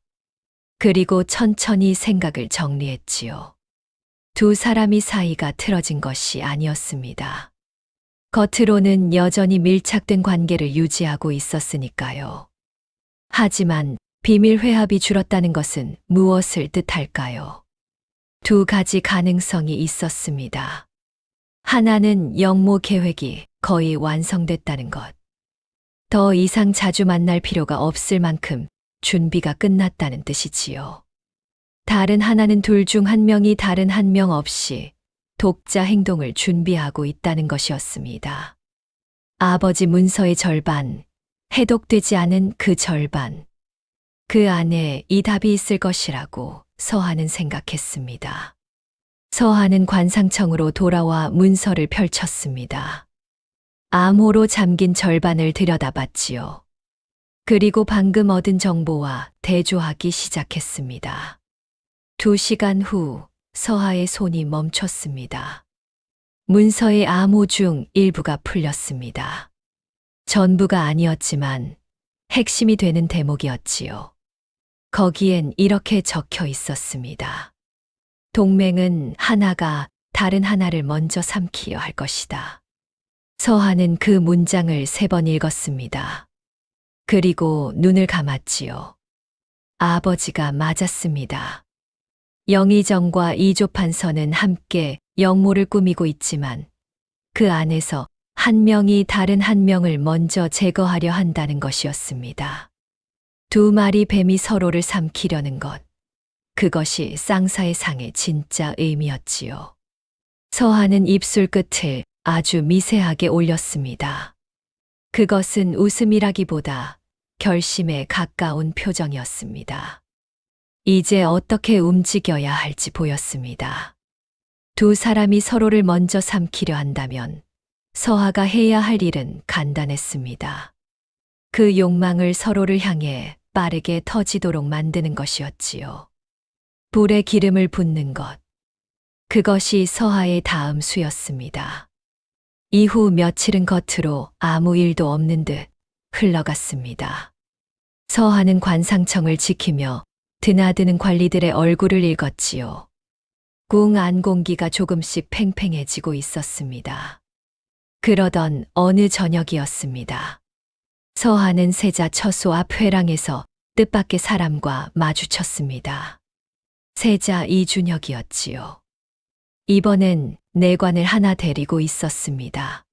그리고 천천히 생각을 정리했지요. 두 사람이 사이가 틀어진 것이 아니었습니다. 겉으로는 여전히 밀착된 관계를 유지하고 있었으니까요. 하지만 비밀 회합이 줄었다는 것은 무엇을 뜻할까요? 두 가지 가능성이 있었습니다. 하나는 영모 계획이 거의 완성됐다는 것. 더 이상 자주 만날 필요가 없을 만큼 준비가 끝났다는 뜻이지요. 다른 하나는 둘 중 한 명이 다른 한 명 없이 독자 행동을 준비하고 있다는 것이었습니다. 아버지 문서의 절반, 해독되지 않은 그 절반. 그 안에 이 답이 있을 것이라고 서하는 생각했습니다. 서하는 관상청으로 돌아와 문서를 펼쳤습니다. 암호로 잠긴 절반을 들여다봤지요. 그리고 방금 얻은 정보와 대조하기 시작했습니다. 2시간 후 서하의 손이 멈췄습니다. 문서의 암호 중 일부가 풀렸습니다. 전부가 아니었지만 핵심이 되는 대목이었지요. 거기엔 이렇게 적혀 있었습니다. 동맹은 하나가 다른 하나를 먼저 삼키려 할 것이다. 서하는 그 문장을 3번 읽었습니다. 그리고 눈을 감았지요. 아버지가 맞았습니다. 영의정과 이조판서는 함께 영모를 꾸미고 있지만 그 안에서 한 명이 다른 한 명을 먼저 제거하려 한다는 것이었습니다. 2마리 뱀이 서로를 삼키려는 것. 그것이 쌍사의 상의 진짜 의미였지요. 서하는 입술 끝을 아주 미세하게 올렸습니다. 그것은 웃음이라기보다 결심에 가까운 표정이었습니다. 이제 어떻게 움직여야 할지 보였습니다. 2 사람이 서로를 먼저 삼키려 한다면 서하가 해야 할 일은 간단했습니다. 그 욕망을 서로를 향해 빠르게 터지도록 만드는 것이었지요. 불에 기름을 붓는 것. 그것이 서하의 다음 수였습니다. 이후 며칠은 겉으로 아무 일도 없는 듯 흘러갔습니다. 서하는 관상청을 지키며 드나드는 관리들의 얼굴을 읽었지요. 궁 안 공기가 조금씩 팽팽해지고 있었습니다. 그러던 어느 저녁이었습니다. 서하는 세자 처소 앞 회랑에서 뜻밖의 사람과 마주쳤습니다. 세자 이준혁이었지요. 이번엔 내관을 하나 데리고 있었습니다.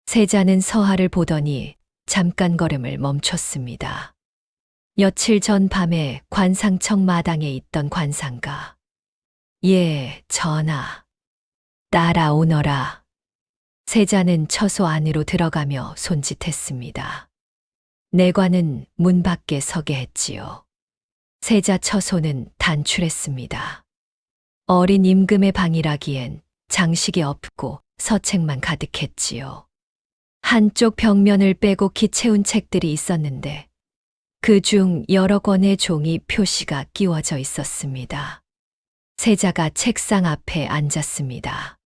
세자는 서하를 보더니 잠깐 걸음을 멈췄습니다. 며칠 전 밤에 관상청 마당에 있던 관상가. 예, 전하. 따라오너라. 세자는 처소 안으로 들어가며 손짓했습니다. 내관은 문 밖에 서게 했지요. 세자 처소는 단출했습니다. 어린 임금의 방이라기엔 장식이 없고 서책만 가득했지요. 한쪽 벽면을 빼곡히 채운 책들이 있었는데 그중 여러 권의 종이 표시가 끼워져 있었습니다. 세자가 책상 앞에 앉았습니다.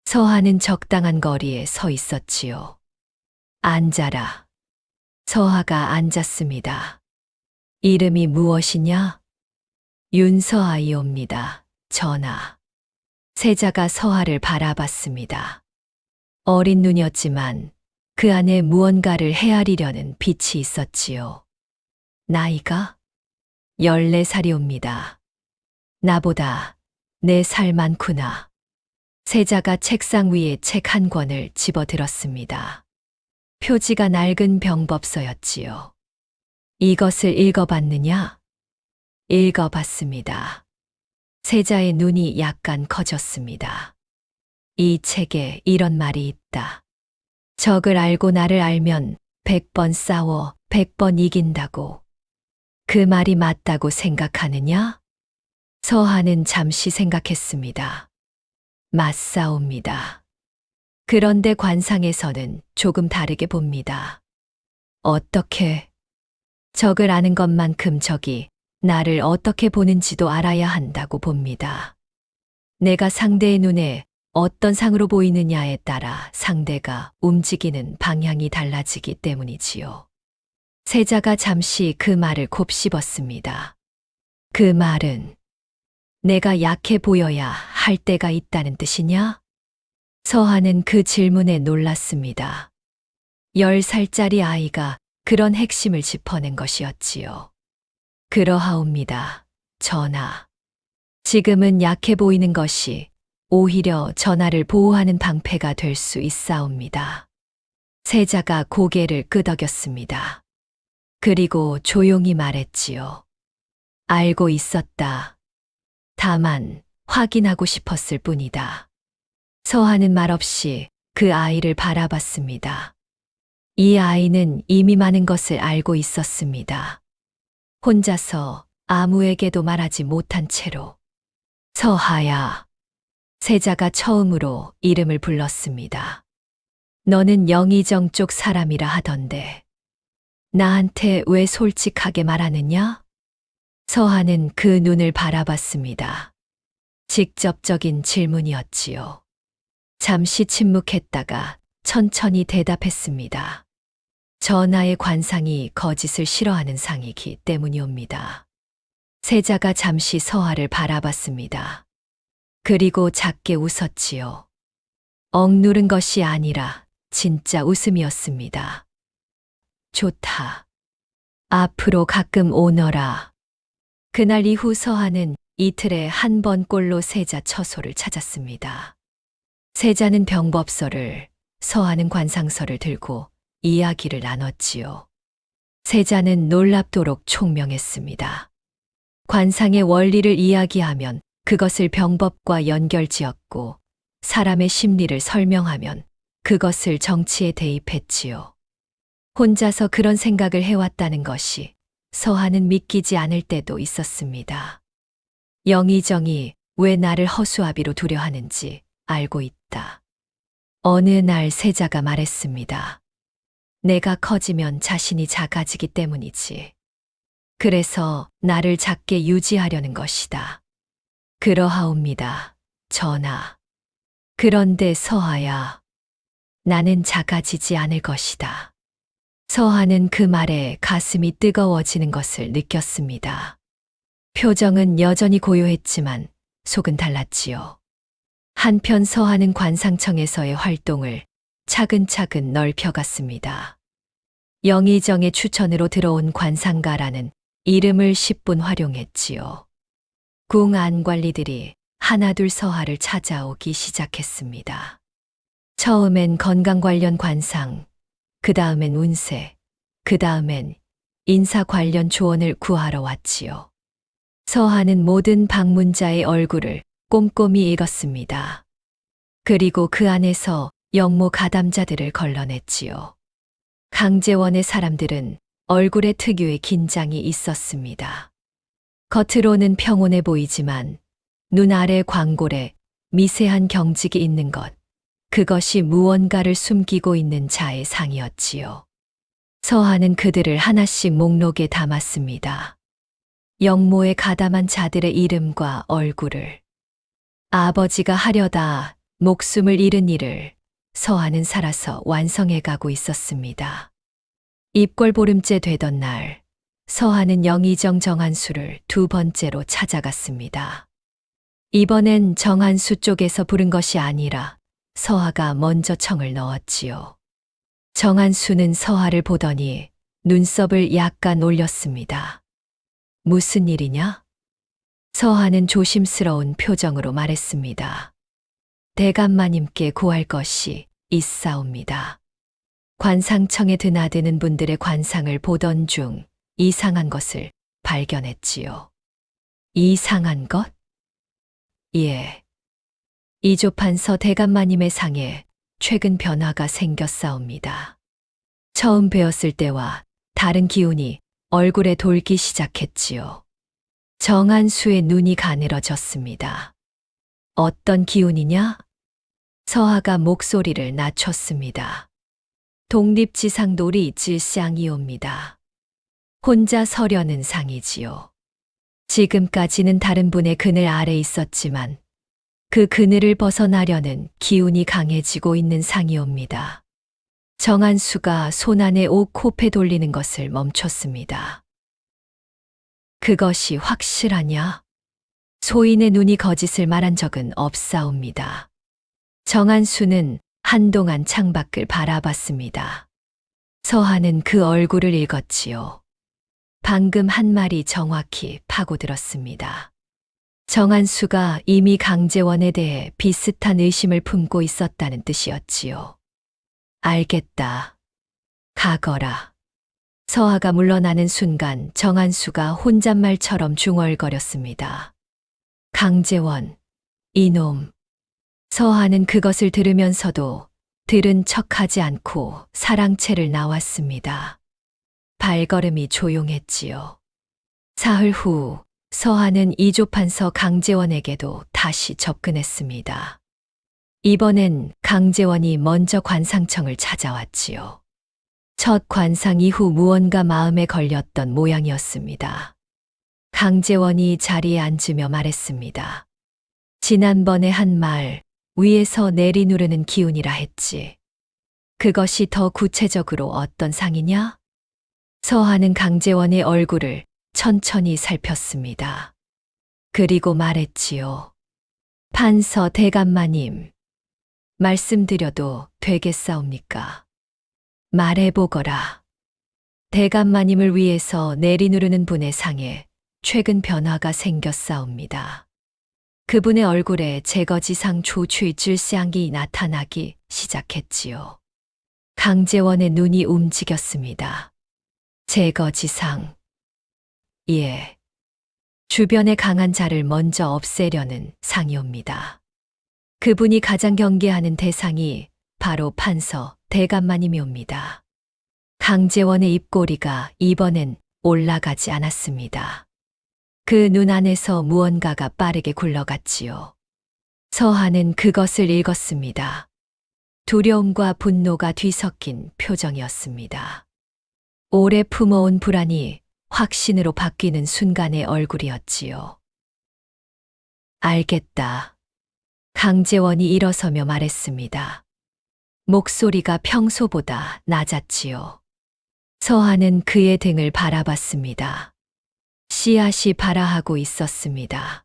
서하는 적당한 거리에 서 있었지요. 앉아라. 서하가 앉았습니다. 이름이 무엇이냐? 윤서하이옵니다, 전하. 세자가 서하를 바라봤습니다. 어린 눈이었지만 그 안에 무언가를 헤아리려는 빛이 있었지요. 나이가 14살이옵니다. 나보다 4살 많구나. 세자가 책상 위에 책 한 권을 집어들었습니다. 표지가 낡은 병법서였지요. 이것을 읽어봤느냐? 읽어봤습니다. 세자의 눈이 약간 커졌습니다. 이 책에 이런 말이 있다. 적을 알고 나를 알면 100번 싸워 100번 이긴다고. 그 말이 맞다고 생각하느냐? 서하는 잠시 생각했습니다. 맞사옵니다. 그런데 관상에서는 조금 다르게 봅니다. 어떻게? 적을 아는 것만큼 적이 나를 어떻게 보는지도 알아야 한다고 봅니다. 내가 상대의 눈에 어떤 상으로 보이느냐에 따라 상대가 움직이는 방향이 달라지기 때문이지요. 세자가 잠시 그 말을 곱씹었습니다. 그 말은 내가 약해 보여야 할 때가 있다는 뜻이냐? 서하는 그 질문에 놀랐습니다. 10살짜리 아이가 그런 핵심을 짚어낸 것이었지요. 그러하옵니다, 전하. 지금은 약해 보이는 것이 오히려 전하를 보호하는 방패가 될 수 있사옵니다. 세자가 고개를 끄덕였습니다. 그리고 조용히 말했지요. 알고 있었다. 다만 확인하고 싶었을 뿐이다. 서하는 말없이 그 아이를 바라봤습니다. 이 아이는 이미 많은 것을 알고 있었습니다. 혼자서 아무에게도 말하지 못한 채로. 서하야. 세자가 처음으로 이름을 불렀습니다. 너는 영의정 쪽 사람이라 하던데 나한테 왜 솔직하게 말하느냐? 서하는 그 눈을 바라봤습니다. 직접적인 질문이었지요. 잠시 침묵했다가 천천히 대답했습니다. 전하의 관상이 거짓을 싫어하는 상이기 때문이옵니다. 세자가 잠시 서하를 바라봤습니다. 그리고 작게 웃었지요. 억누른 것이 아니라 진짜 웃음이었습니다. 좋다. 앞으로 가끔 오너라. 그날 이후 서한은 이틀에 한 번 꼴로 세자 처소를 찾았습니다. 세자는 병법서를, 서한은 관상서를 들고 이야기를 나눴지요. 세자는 놀랍도록 총명했습니다. 관상의 원리를 이야기하면 그것을 병법과 연결지었고 사람의 심리를 설명하면 그것을 정치에 대입했지요. 혼자서 그런 생각을 해왔다는 것이 서한은 믿기지 않을 때도 있었습니다. 영의정이 왜 나를 허수아비로 두려하는지 알고 있다. 어느 날 세자가 말했습니다. 내가 커지면 자신이 작아지기 때문이지. 그래서 나를 작게 유지하려는 것이다. 그러하옵니다, 전하. 그런데 서하야, 나는 작아지지 않을 것이다. 서하는 그 말에 가슴이 뜨거워지는 것을 느꼈습니다. 표정은 여전히 고요했지만 속은 달랐지요. 한편 서하는 관상청에서의 활동을 차근차근 넓혀갔습니다. 영의정의 추천으로 들어온 관상가라는 이름을 10분 활용했지요. 궁 안관리들이 하나둘 서하를 찾아오기 시작했습니다. 처음엔 건강 관련 관상, 그 다음엔 운세, 그 다음엔 인사 관련 조언을 구하러 왔지요. 서하는 모든 방문자의 얼굴을 꼼꼼히 읽었습니다. 그리고 그 안에서 영모 가담자들을 걸러냈지요. 강제원의 사람들은 얼굴에 특유의 긴장이 있었습니다. 겉으로는 평온해 보이지만 눈 아래 광골에 미세한 경직이 있는 것, 그것이 무언가를 숨기고 있는 자의 상이었지요. 서하는 그들을 하나씩 목록에 담았습니다. 영모에 가담한 자들의 이름과 얼굴을. 아버지가 하려다 목숨을 잃은 일을 서하는 살아서 완성해 가고 있었습니다. 입궐보름째 되던 날, 서하는 영의정 정한수를 두 번째로 찾아갔습니다. 이번엔 정한수 쪽에서 부른 것이 아니라 서하가 먼저 청을 넣었지요. 정한수는 서하를 보더니 눈썹을 약간 올렸습니다. 무슨 일이냐? 서하는 조심스러운 표정으로 말했습니다. 대감마님께 구할 것이 있사옵니다. 관상청에 드나드는 분들의 관상을 보던 중 이상한 것을 발견했지요. 이상한 것? 예. 이조판서 대감마님의 상에 최근 변화가 생겼사옵니다. 처음 뵈었을 때와 다른 기운이 얼굴에 돌기 시작했지요. 정한수의 눈이 가늘어졌습니다. 어떤 기운이냐? 서하가 목소리를 낮췄습니다. 독립지상놀이 질상이옵니다. 혼자 서려는 상이지요. 지금까지는 다른 분의 그늘 아래 있었지만 그 그늘을 벗어나려는 기운이 강해지고 있는 상이옵니다. 정한수가 손안에 옥 코페 돌리는 것을 멈췄습니다. 그것이 확실하냐? 소인의 눈이 거짓을 말한 적은 없사옵니다. 정한수는 한동안 창밖을 바라봤습니다. 서하는 그 얼굴을 읽었지요. 방금 한 말이 정확히 파고들었습니다. 정한수가 이미 강제원에 대해 비슷한 의심을 품고 있었다는 뜻이었지요. 알겠다. 가거라. 서하가 물러나는 순간 정한수가 혼잣말처럼 중얼거렸습니다. 강제원, 이놈. 서하는 그것을 들으면서도 들은 척하지 않고 사랑채를 나왔습니다. 발걸음이 조용했지요. 사흘 후 서하는 이조판서 강제원에게도 다시 접근했습니다. 이번엔 강제원이 먼저 관상청을 찾아왔지요. 첫 관상 이후 무언가 마음에 걸렸던 모양이었습니다. 강제원이 자리에 앉으며 말했습니다. 지난번에 한 말, 위에서 내리 누르는 기운이라 했지. 그것이 더 구체적으로 어떤 상이냐? 서하는 강제원의 얼굴을 천천히 살폈습니다. 그리고 말했지요. 판서 대감마님, 말씀드려도 되겠사옵니까? 말해보거라. 대감마님을 위해서 내리누르는 분의 상에 최근 변화가 생겼사옵니다. 그분의 얼굴에 제거지상 조추이질쌍이 나타나기 시작했지요. 강재원의 눈이 움직였습니다. 제거지상. 예. 주변에 강한 자를 먼저 없애려는 상이옵니다. 그분이 가장 경계하는 대상이 바로 판서 대감마님이옵니다. 강재원의 입꼬리가 이번엔 올라가지 않았습니다. 그 눈 안에서 무언가가 빠르게 굴러갔지요. 서한은 그것을 읽었습니다. 두려움과 분노가 뒤섞인 표정이었습니다. 오래 품어온 불안이 확신으로 바뀌는 순간의 얼굴이었지요. 알겠다. 강재원이 일어서며 말했습니다. 목소리가 평소보다 낮았지요. 서한은 그의 등을 바라봤습니다. 씨앗이 발아하고 있었습니다.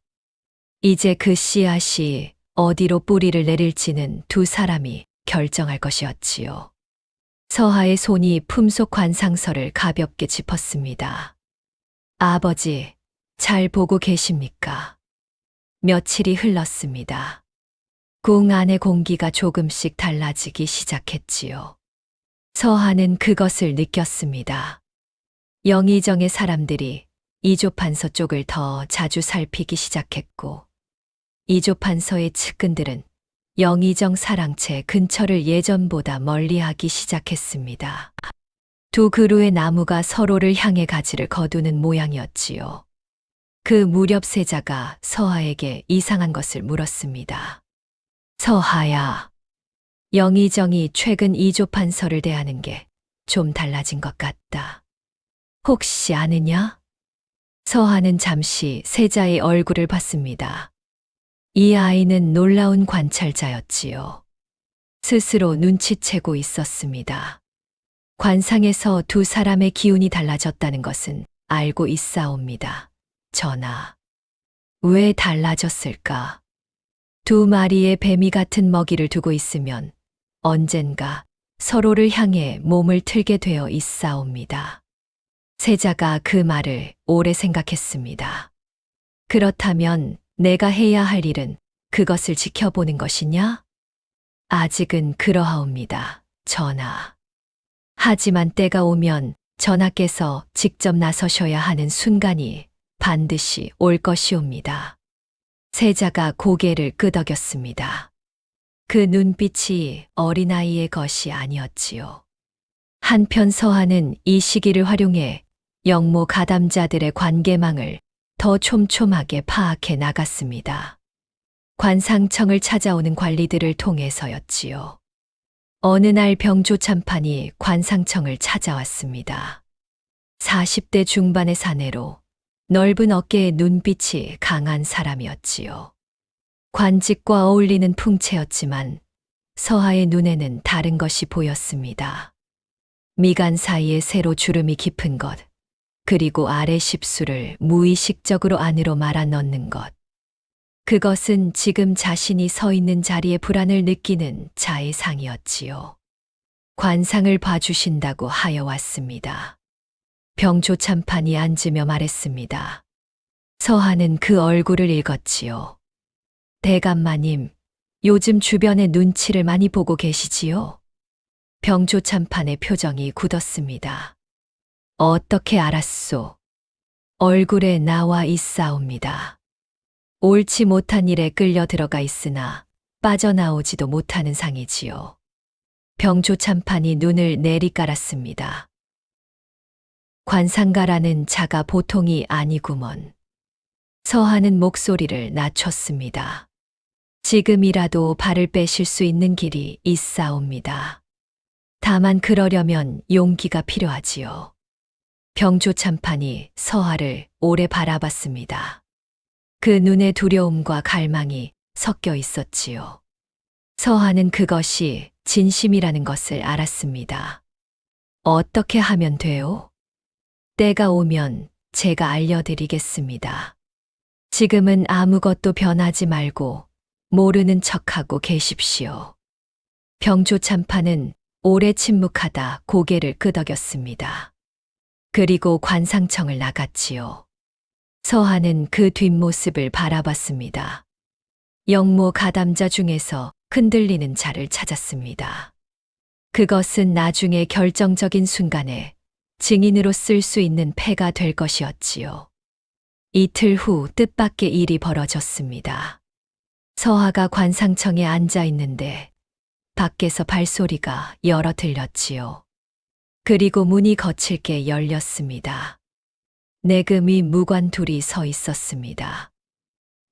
이제 그 씨앗이 어디로 뿌리를 내릴지는 두 사람이 결정할 것이었지요. 서하의 손이 품속 관상서를 가볍게 짚었습니다. 아버지, 잘 보고 계십니까? 며칠이 흘렀습니다. 궁 안의 공기가 조금씩 달라지기 시작했지요. 서하는 그것을 느꼈습니다. 영의정의 사람들이 이조판서 쪽을 더 자주 살피기 시작했고, 이조판서의 측근들은 영의정 사랑채 근처를 예전보다 멀리하기 시작했습니다. 두 그루의 나무가 서로를 향해 가지를 거두는 모양이었지요. 그 무렵 세자가 서하에게 이상한 것을 물었습니다. 서하야, 영의정이 최근 이조판서를 대하는 게 좀 달라진 것 같다. 혹시 아느냐? 서하는 잠시 세자의 얼굴을 봤습니다. 이 아이는 놀라운 관찰자였지요. 스스로 눈치채고 있었습니다. 관상에서 두 사람의 기운이 달라졌다는 것은 알고 있사옵니다. 전하, 왜 달라졌을까? 두 마리의 뱀이 같은 먹이를 두고 있으면 언젠가 서로를 향해 몸을 틀게 되어 있사옵니다. 세자가 그 말을 오래 생각했습니다. 그렇다면 내가 해야 할 일은 그것을 지켜보는 것이냐? 아직은 그러하옵니다, 전하. 하지만 때가 오면 전하께서 직접 나서셔야 하는 순간이 반드시 올 것이옵니다. 세자가 고개를 끄덕였습니다. 그 눈빛이 어린아이의 것이 아니었지요. 한편 서하는 이 시기를 활용해 영모 가담자들의 관계망을 더 촘촘하게 파악해 나갔습니다. 관상청을 찾아오는 관리들을 통해서였지요. 어느 날 병조참판이 관상청을 찾아왔습니다. 40대 중반의 사내로 넓은 어깨에 눈빛이 강한 사람이었지요. 관직과 어울리는 풍채였지만 서하의 눈에는 다른 것이 보였습니다. 미간 사이에 세로 주름이 깊은 것, 그리고 아래 십수를 무의식적으로 안으로 말아 넣는 것. 그것은 지금 자신이 서 있는 자리에 불안을 느끼는 자의 상이었지요. 관상을 봐주신다고 하여 왔습니다. 병조참판이 앉으며 말했습니다. 서하는 그 얼굴을 읽었지요. 대감마님, 요즘 주변의 눈치를 많이 보고 계시지요? 병조참판의 표정이 굳었습니다. 어떻게 알았소? 얼굴에 나와 있사옵니다. 옳지 못한 일에 끌려 들어가 있으나 빠져나오지도 못하는 상이지요. 병조참판이 눈을 내리깔았습니다. 관상가라는 자가 보통이 아니구먼. 서하는 목소리를 낮췄습니다. 지금이라도 발을 빼실 수 있는 길이 있사옵니다. 다만 그러려면 용기가 필요하지요. 병조참판이 서하를 오래 바라봤습니다. 그 눈에 두려움과 갈망이 섞여 있었지요. 서하는 그것이 진심이라는 것을 알았습니다. 어떻게 하면 돼요? 때가 오면 제가 알려드리겠습니다. 지금은 아무것도 변하지 말고 모르는 척하고 계십시오. 병조참판은 오래 침묵하다 고개를 끄덕였습니다. 그리고 관상청을 나갔지요. 서하는 그 뒷모습을 바라봤습니다. 영모 가담자 중에서 흔들리는 자를 찾았습니다. 그것은 나중에 결정적인 순간에 증인으로 쓸 수 있는 패가 될 것이었지요. 이틀 후 뜻밖의 일이 벌어졌습니다. 서하가 관상청에 앉아 있는데 밖에서 발소리가 여러 들렸지요. 그리고 문이 거칠게 열렸습니다. 내금이 무관 둘이 서 있었습니다.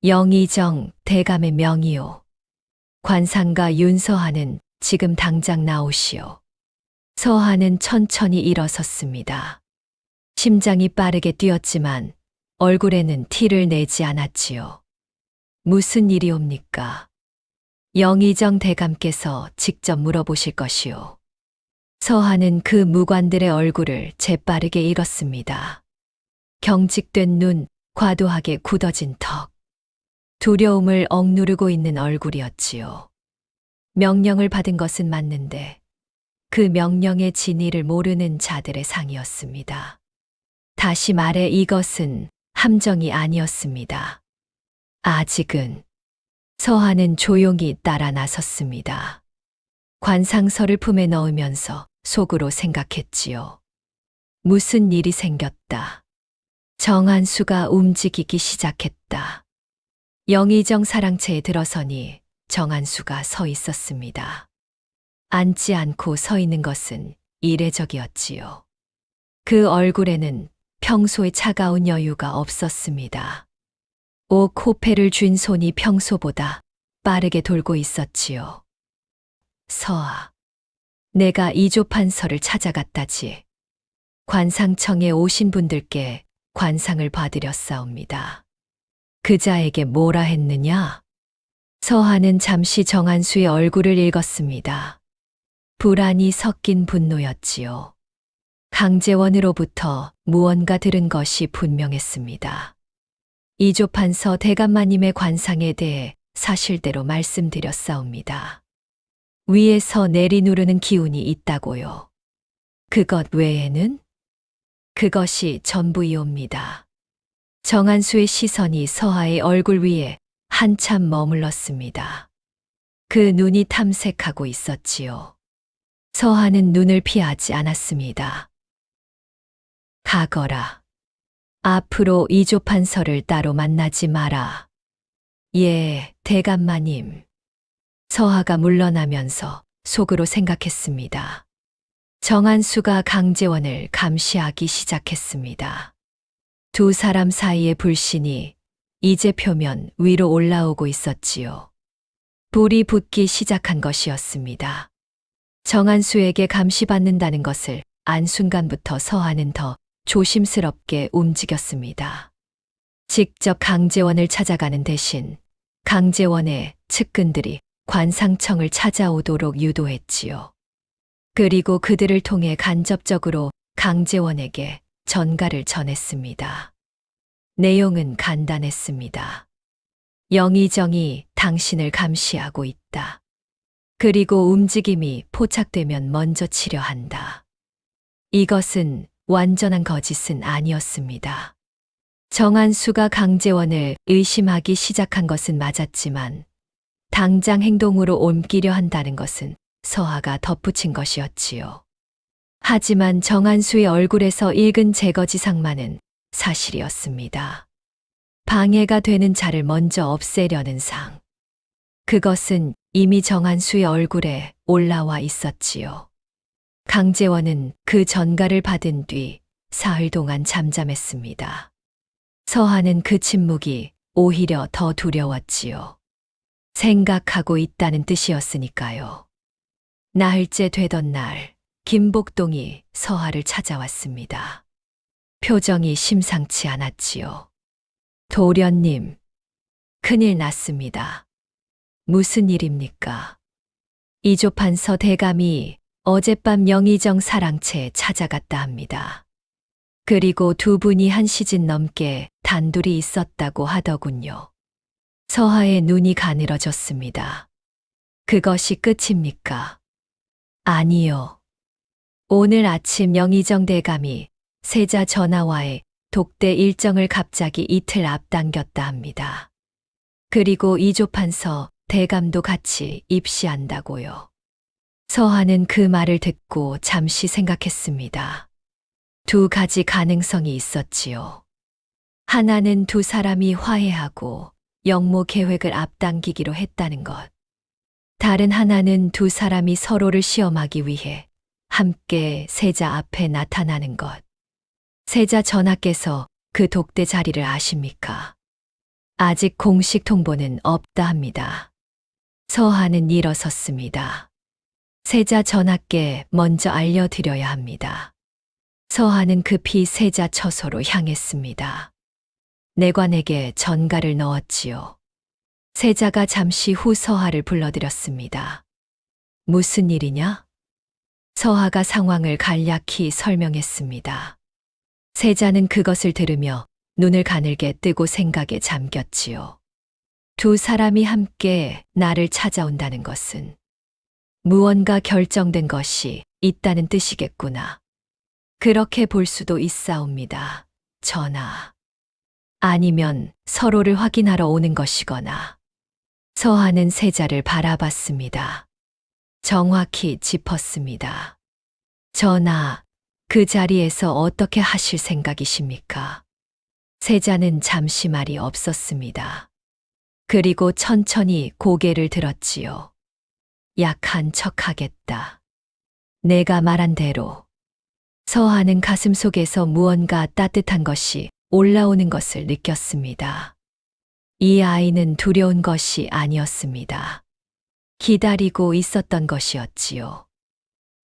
영의정 대감의 명이요. 관상가 윤서하는 지금 당장 나오시오. 서하는 천천히 일어섰습니다. 심장이 빠르게 뛰었지만 얼굴에는 티를 내지 않았지요. 무슨 일이옵니까? 영의정 대감께서 직접 물어보실 것이오. 서하는 그 무관들의 얼굴을 재빠르게 읽었습니다. 경직된 눈, 과도하게 굳어진 턱, 두려움을 억누르고 있는 얼굴이었지요. 명령을 받은 것은 맞는데 그 명령의 진위를 모르는 자들의 상이었습니다. 다시 말해 이것은 함정이 아니었습니다. 아직은. 서하는 조용히 따라 나섰습니다. 관상서를 품에 넣으면서 속으로 생각했지요. 무슨 일이 생겼다. 정한수가 움직이기 시작했다. 영의정 사랑채에 들어서니 정한수가 서 있었습니다. 앉지 않고 서 있는 것은 이례적이었지요. 그 얼굴에는 평소의 차가운 여유가 없었습니다. 오 코페를 쥔 손이 평소보다 빠르게 돌고 있었지요. 서하, 내가 이조판서를 찾아갔다지. 관상청에 오신 분들께 관상을 봐드렸사옵니다. 그자에게 뭐라 했느냐? 서하는 잠시 정한수의 얼굴을 읽었습니다. 불안이 섞인 분노였지요. 강재원으로부터 무언가 들은 것이 분명했습니다. 이조판서 대감마님의 관상에 대해 사실대로 말씀드렸사옵니다. 위에서 내리누르는 기운이 있다고요. 그것 외에는? 그것이 전부이옵니다. 정한수의 시선이 서하의 얼굴 위에 한참 머물렀습니다. 그 눈이 탐색하고 있었지요. 서하는 눈을 피하지 않았습니다. 가거라. 앞으로 이조판서를 따로 만나지 마라. 예, 대감마님. 서하가 물러나면서 속으로 생각했습니다. 정한수가 강재원을 감시하기 시작했습니다. 두 사람 사이의 불신이 이제 표면 위로 올라오고 있었지요. 불이 붙기 시작한 것이었습니다. 정한수에게 감시받는다는 것을 안 순간부터 서하는 더 조심스럽게 움직였습니다. 직접 강재원을 찾아가는 대신 강재원의 측근들이 관상청을 찾아오도록 유도했지요. 그리고 그들을 통해 간접적으로 강재원에게 전가를 전했습니다. 내용은 간단했습니다. 영의정이 당신을 감시하고 있다. 그리고 움직임이 포착되면 먼저 치려 한다. 이것은 완전한 거짓은 아니었습니다. 정한수가 강재원을 의심하기 시작한 것은 맞았지만 당장 행동으로 옮기려 한다는 것은 서하가 덧붙인 것이었지요. 하지만 정한수의 얼굴에서 읽은 제거지상만은 사실이었습니다. 방해가 되는 자를 먼저 없애려는 상. 그것은 이미 정한수의 얼굴에 올라와 있었지요. 강재원은 그 전가를 받은 뒤 사흘 동안 잠잠했습니다. 서하는 그 침묵이 오히려 더 두려웠지요. 생각하고 있다는 뜻이었으니까요. 나흘째 되던 날, 김복동이 서하를 찾아왔습니다. 표정이 심상치 않았지요. 도련님, 큰일 났습니다. 무슨 일입니까? 이조판서 대감이 어젯밤 영의정 사랑채에 찾아갔다 합니다. 그리고 두 분이 한 시즌 넘게 단둘이 있었다고 하더군요. 서하의 눈이 가늘어졌습니다. 그것이 끝입니까? 아니요. 오늘 아침 영의정 대감이 세자 전하와의 독대 일정을 갑자기 이틀 앞당겼다 합니다. 그리고 이조판서 대감도 같이 입시한다고요. 서하는 그 말을 듣고 잠시 생각했습니다. 두 가지 가능성이 있었지요. 하나는 두 사람이 화해하고 영모 계획을 앞당기기로 했다는 것. 다른 하나는 두 사람이 서로를 시험하기 위해 함께 세자 앞에 나타나는 것. 세자 전하께서 그 독대 자리를 아십니까? 아직 공식 통보는 없다 합니다. 서하는 일어섰습니다. 세자 전하께 먼저 알려드려야 합니다. 서하는 급히 세자 처소로 향했습니다. 내관에게 전가를 넣었지요. 세자가 잠시 후 서하를 불러들였습니다. 무슨 일이냐? 서하가 상황을 간략히 설명했습니다. 세자는 그것을 들으며 눈을 가늘게 뜨고 생각에 잠겼지요. 두 사람이 함께 나를 찾아온다는 것은 무언가 결정된 것이 있다는 뜻이겠구나. 그렇게 볼 수도 있사옵니다. 전하. 아니면 서로를 확인하러 오는 것이거나. 서하는 세자를 바라봤습니다. 정확히 짚었습니다. 전하, 그 자리에서 어떻게 하실 생각이십니까? 세자는 잠시 말이 없었습니다. 그리고 천천히 고개를 들었지요. 약한 척하겠다. 내가 말한 대로. 서하는 가슴 속에서 무언가 따뜻한 것이 올라오는 것을 느꼈습니다. 이 아이는 두려운 것이 아니었습니다. 기다리고 있었던 것이었지요.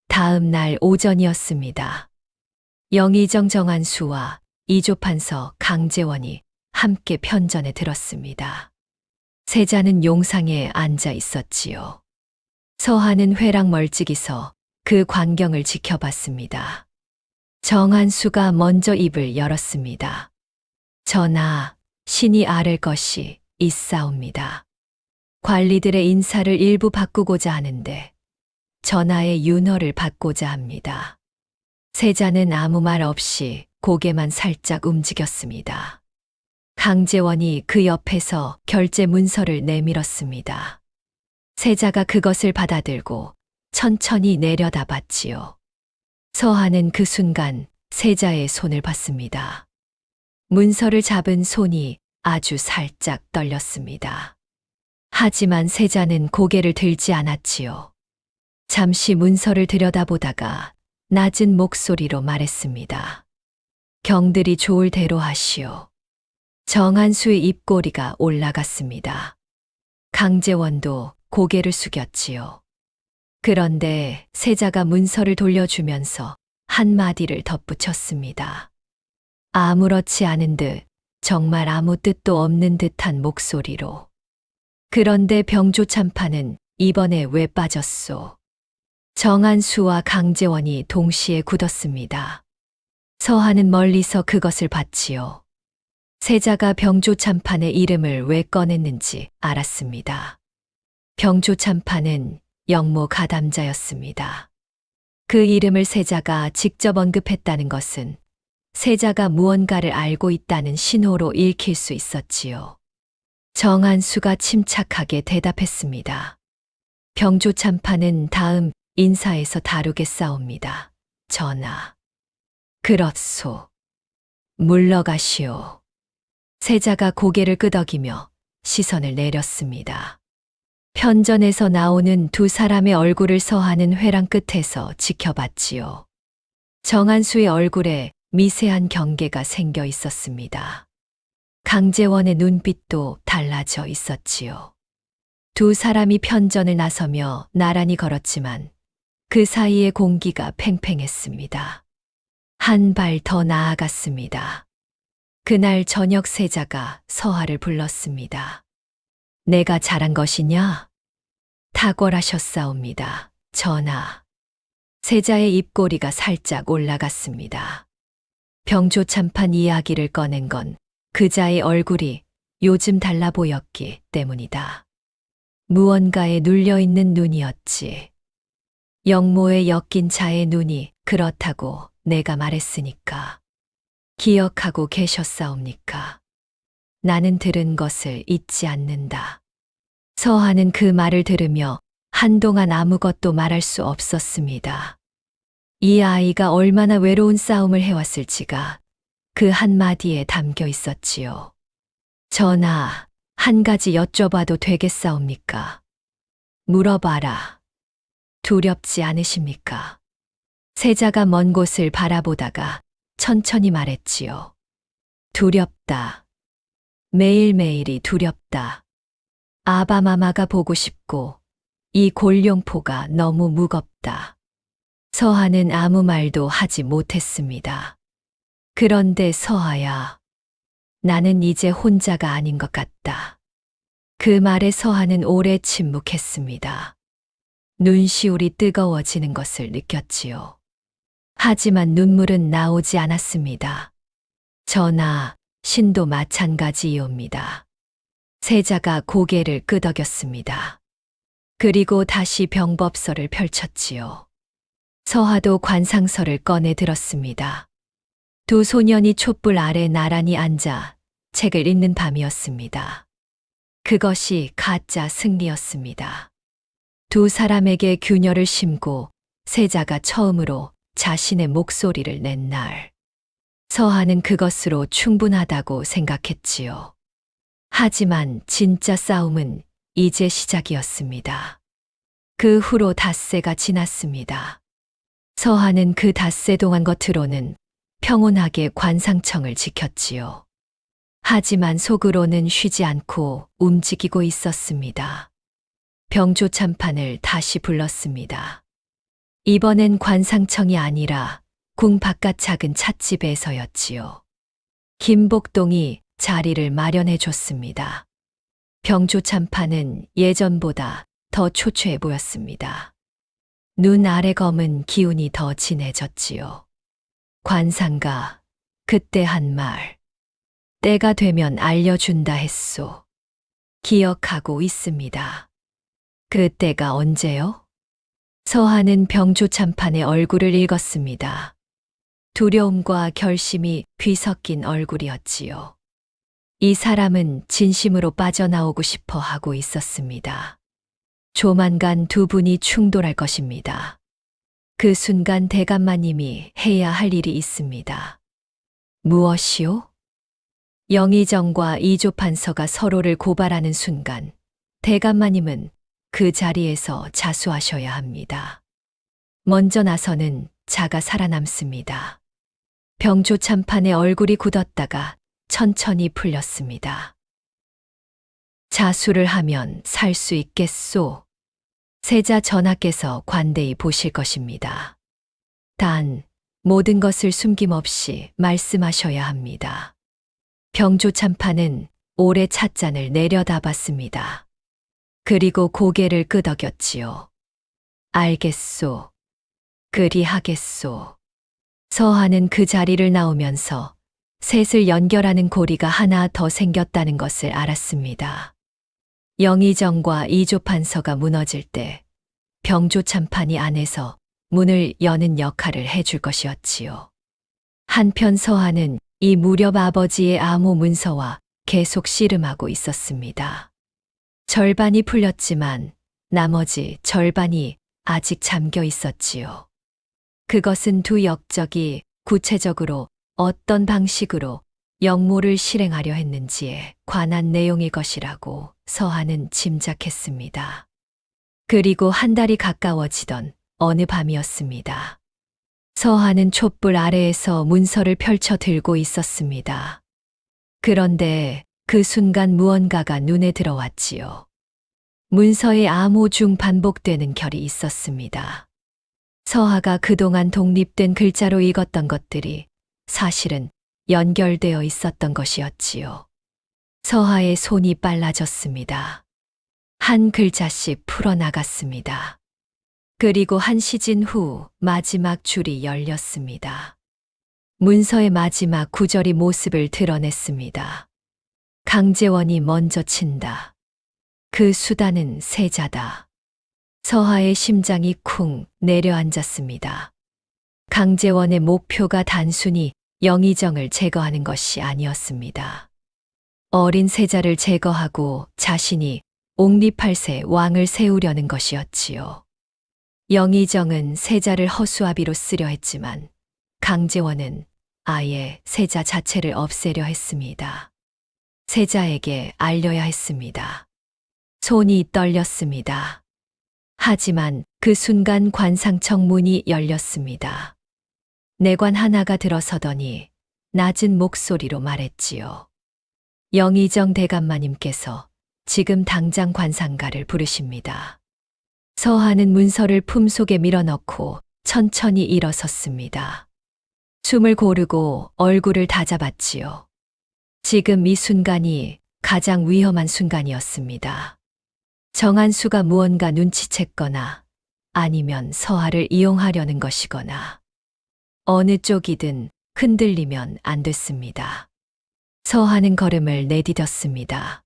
다음 날 오전이었습니다. 영의정 정한수와 이조판서 강재원이 함께 편전에 들었습니다. 세자는 용상에 앉아 있었지요. 서하는 회랑 멀찍이서 그 광경을 지켜봤습니다. 정한수가 먼저 입을 열었습니다. 전하, 신이 아랠 것이 있사옵니다. 관리들의 인사를 일부 바꾸고자 하는데 전하의 윤허를 받고자 합니다. 세자는 아무 말 없이 고개만 살짝 움직였습니다. 강재원이 그 옆에서 결제 문서를 내밀었습니다. 세자가 그것을 받아들고 천천히 내려다봤지요. 서하는 그 순간 세자의 손을 봤습니다. 문서를 잡은 손이 아주 살짝 떨렸습니다. 하지만 세자는 고개를 들지 않았지요. 잠시 문서를 들여다보다가 낮은 목소리로 말했습니다. 경들이 좋을 대로 하시오. 정한수의 입꼬리가 올라갔습니다. 강재원도 고개를 숙였지요. 그런데 세자가 문서를 돌려주면서 한마디를 덧붙였습니다. 아무렇지 않은 듯 정말 아무 뜻도 없는 듯한 목소리로. 그런데 병조참판은 이번에 왜 빠졌소? 정한수와 강재원이 동시에 굳었습니다. 서하는 멀리서 그것을 봤지요. 세자가 병조참판의 이름을 왜 꺼냈는지 알았습니다. 병조참판은 영모 가담자였습니다. 그 이름을 세자가 직접 언급했다는 것은 세자가 무언가를 알고 있다는 신호로 읽힐 수 있었지요. 정한수가 침착하게 대답했습니다. 병조참판은 다음 인사에서 다루겠사옵니다. 전하. 그렇소. 물러가시오. 세자가 고개를 끄덕이며 시선을 내렸습니다. 편전에서 나오는 두 사람의 얼굴을 서하는 회랑 끝에서 지켜봤지요. 정한수의 얼굴에 미세한 경계가 생겨 있었습니다. 강재원의 눈빛도 달라져 있었지요. 두 사람이 편전을 나서며 나란히 걸었지만 그 사이의 공기가 팽팽했습니다. 한 발 더 나아갔습니다. 그날 저녁 세자가 서하를 불렀습니다. 내가 잘한 것이냐? 탁월하셨사옵니다. 전하. 세자의 입꼬리가 살짝 올라갔습니다. 병조참판 이야기를 꺼낸 건 그자의 얼굴이 요즘 달라 보였기 때문이다. 무언가에 눌려있는 눈이었지. 영모에 엮인 자의 눈이 그렇다고 내가 말했으니까. 기억하고 계셨사옵니까? 나는 들은 것을 잊지 않는다. 서하는 그 말을 들으며 한동안 아무것도 말할 수 없었습니다. 이 아이가 얼마나 외로운 싸움을 해왔을지가 그 한마디에 담겨 있었지요. 전하, 한 가지 여쭤봐도 되겠사옵니까? 물어봐라. 두렵지 않으십니까? 세자가 먼 곳을 바라보다가 천천히 말했지요. 두렵다. 매일매일이 두렵다. 아바마마가 보고 싶고 이 골룡포가 너무 무겁다. 서하는 아무 말도 하지 못했습니다. 그런데 서하야, 나는 이제 혼자가 아닌 것 같다. 그 말에 서하는 오래 침묵했습니다. 눈시울이 뜨거워지는 것을 느꼈지요. 하지만 눈물은 나오지 않았습니다. 전하, 신도 마찬가지이옵니다. 세자가 고개를 끄덕였습니다. 그리고 다시 병법서를 펼쳤지요. 서하도 관상서를 꺼내 들었습니다. 두 소년이 촛불 아래 나란히 앉아 책을 읽는 밤이었습니다. 그것이 가짜 승리였습니다. 두 사람에게 균열을 심고 세자가 처음으로 자신의 목소리를 낸 날. 서하는 그것으로 충분하다고 생각했지요. 하지만 진짜 싸움은 이제 시작이었습니다. 그 후로 닷새가 지났습니다. 서하는 그 닷새 동안 겉으로는 평온하게 관상청을 지켰지요. 하지만 속으로는 쉬지 않고 움직이고 있었습니다. 병조참판을 다시 불렀습니다. 이번엔 관상청이 아니라 궁 바깥 작은 찻집에서였지요. 김복동이 자리를 마련해 줬습니다. 병조참판은 예전보다 더 초췌해 보였습니다. 눈 아래 검은 기운이 더 진해졌지요. 관상가, 그때 한 말. 때가 되면 알려준다 했소. 기억하고 있습니다. 그때가 언제요? 서하는 병조참판의 얼굴을 읽었습니다. 두려움과 결심이 뒤섞인 얼굴이었지요. 이 사람은 진심으로 빠져나오고 싶어 하고 있었습니다. 조만간 두 분이 충돌할 것입니다. 그 순간 대감마님이 해야 할 일이 있습니다. 무엇이요? 영의정과 이조판서가 서로를 고발하는 순간 대감마님은 그 자리에서 자수하셔야 합니다. 먼저 나서는 자가 살아남습니다. 병조참판의 얼굴이 굳었다가 천천히 풀렸습니다. 자수를 하면 살 수 있겠소. 세자 전하께서 관대히 보실 것입니다. 단, 모든 것을 숨김없이 말씀하셔야 합니다. 병조참판은 오래 찻잔을 내려다봤습니다. 그리고 고개를 끄덕였지요. 알겠소. 그리하겠소. 서하는 그 자리를 나오면서 셋을 연결하는 고리가 하나 더 생겼다는 것을 알았습니다. 영의정과 이조판서가 무너질 때 병조참판이 안에서 문을 여는 역할을 해줄 것이었지요. 한편 서하는 이 무렵 아버지의 암호 문서와 계속 씨름하고 있었습니다. 절반이 풀렸지만 나머지 절반이 아직 잠겨 있었지요. 그것은 두 역적이 구체적으로 어떤 방식으로 역모를 실행하려 했는지에 관한 내용의 것이라고 서하는 짐작했습니다. 그리고 한 달이 가까워지던 어느 밤이었습니다. 서하는 촛불 아래에서 문서를 펼쳐 들고 있었습니다. 그런데 그 순간 무언가가 눈에 들어왔지요. 문서의 암호 중 반복되는 결이 있었습니다. 서하가 그동안 독립된 글자로 읽었던 것들이 사실은 연결되어 있었던 것이었지요. 서하의 손이 빨라졌습니다. 한 글자씩 풀어나갔습니다. 그리고 한 시진 후 마지막 줄이 열렸습니다. 문서의 마지막 구절이 모습을 드러냈습니다. 강재원이 먼저 친다. 그 수단은 세자다. 서하의 심장이 쿵 내려앉았습니다. 강제원의 목표가 단순히 영의정을 제거하는 것이 아니었습니다. 어린 세자를 제거하고 자신이 옹립할새 왕을 세우려는 것이었지요. 영의정은 세자를 허수아비로 쓰려 했지만 강제원은 아예 세자 자체를 없애려 했습니다. 세자에게 알려야 했습니다. 손이 떨렸습니다. 하지만 그 순간 관상청 문이 열렸습니다. 내관 하나가 들어서더니 낮은 목소리로 말했지요. 영의정 대감마님께서 지금 당장 관상가를 부르십니다. 서하는 문서를 품속에 밀어넣고 천천히 일어섰습니다. 숨을 고르고 얼굴을 다잡았지요. 지금 이 순간이 가장 위험한 순간이었습니다. 정한수가 무언가 눈치챘거나 아니면 서하를 이용하려는 것이거나 어느 쪽이든 흔들리면 안 됐습니다. 서하는 걸음을 내디뎠습니다.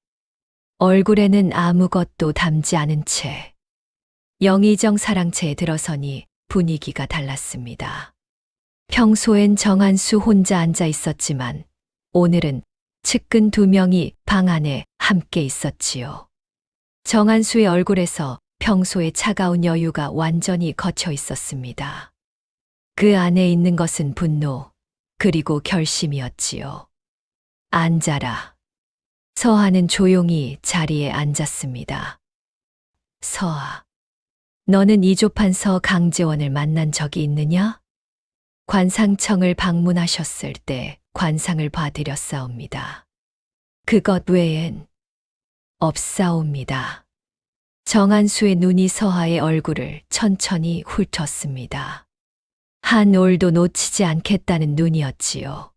얼굴에는 아무것도 담지 않은 채 영의정 사랑채에 들어서니 분위기가 달랐습니다. 평소엔 정한수 혼자 앉아 있었지만 오늘은 측근 2명이 방 안에 함께 있었지요. 정한수의 얼굴에서 평소의 차가운 여유가 완전히 걷혀 있었습니다. 그 안에 있는 것은 분노, 그리고 결심이었지요. 앉아라. 서하는 조용히 자리에 앉았습니다. 서하, 너는 이조판서 강제원을 만난 적이 있느냐? 관상청을 방문하셨을 때 관상을 봐드렸사옵니다. 그것 외엔 없사옵니다. 정한수의 눈이 서하의 얼굴을 천천히 훑었습니다. 한 올도 놓치지 않겠다는 눈이었지요.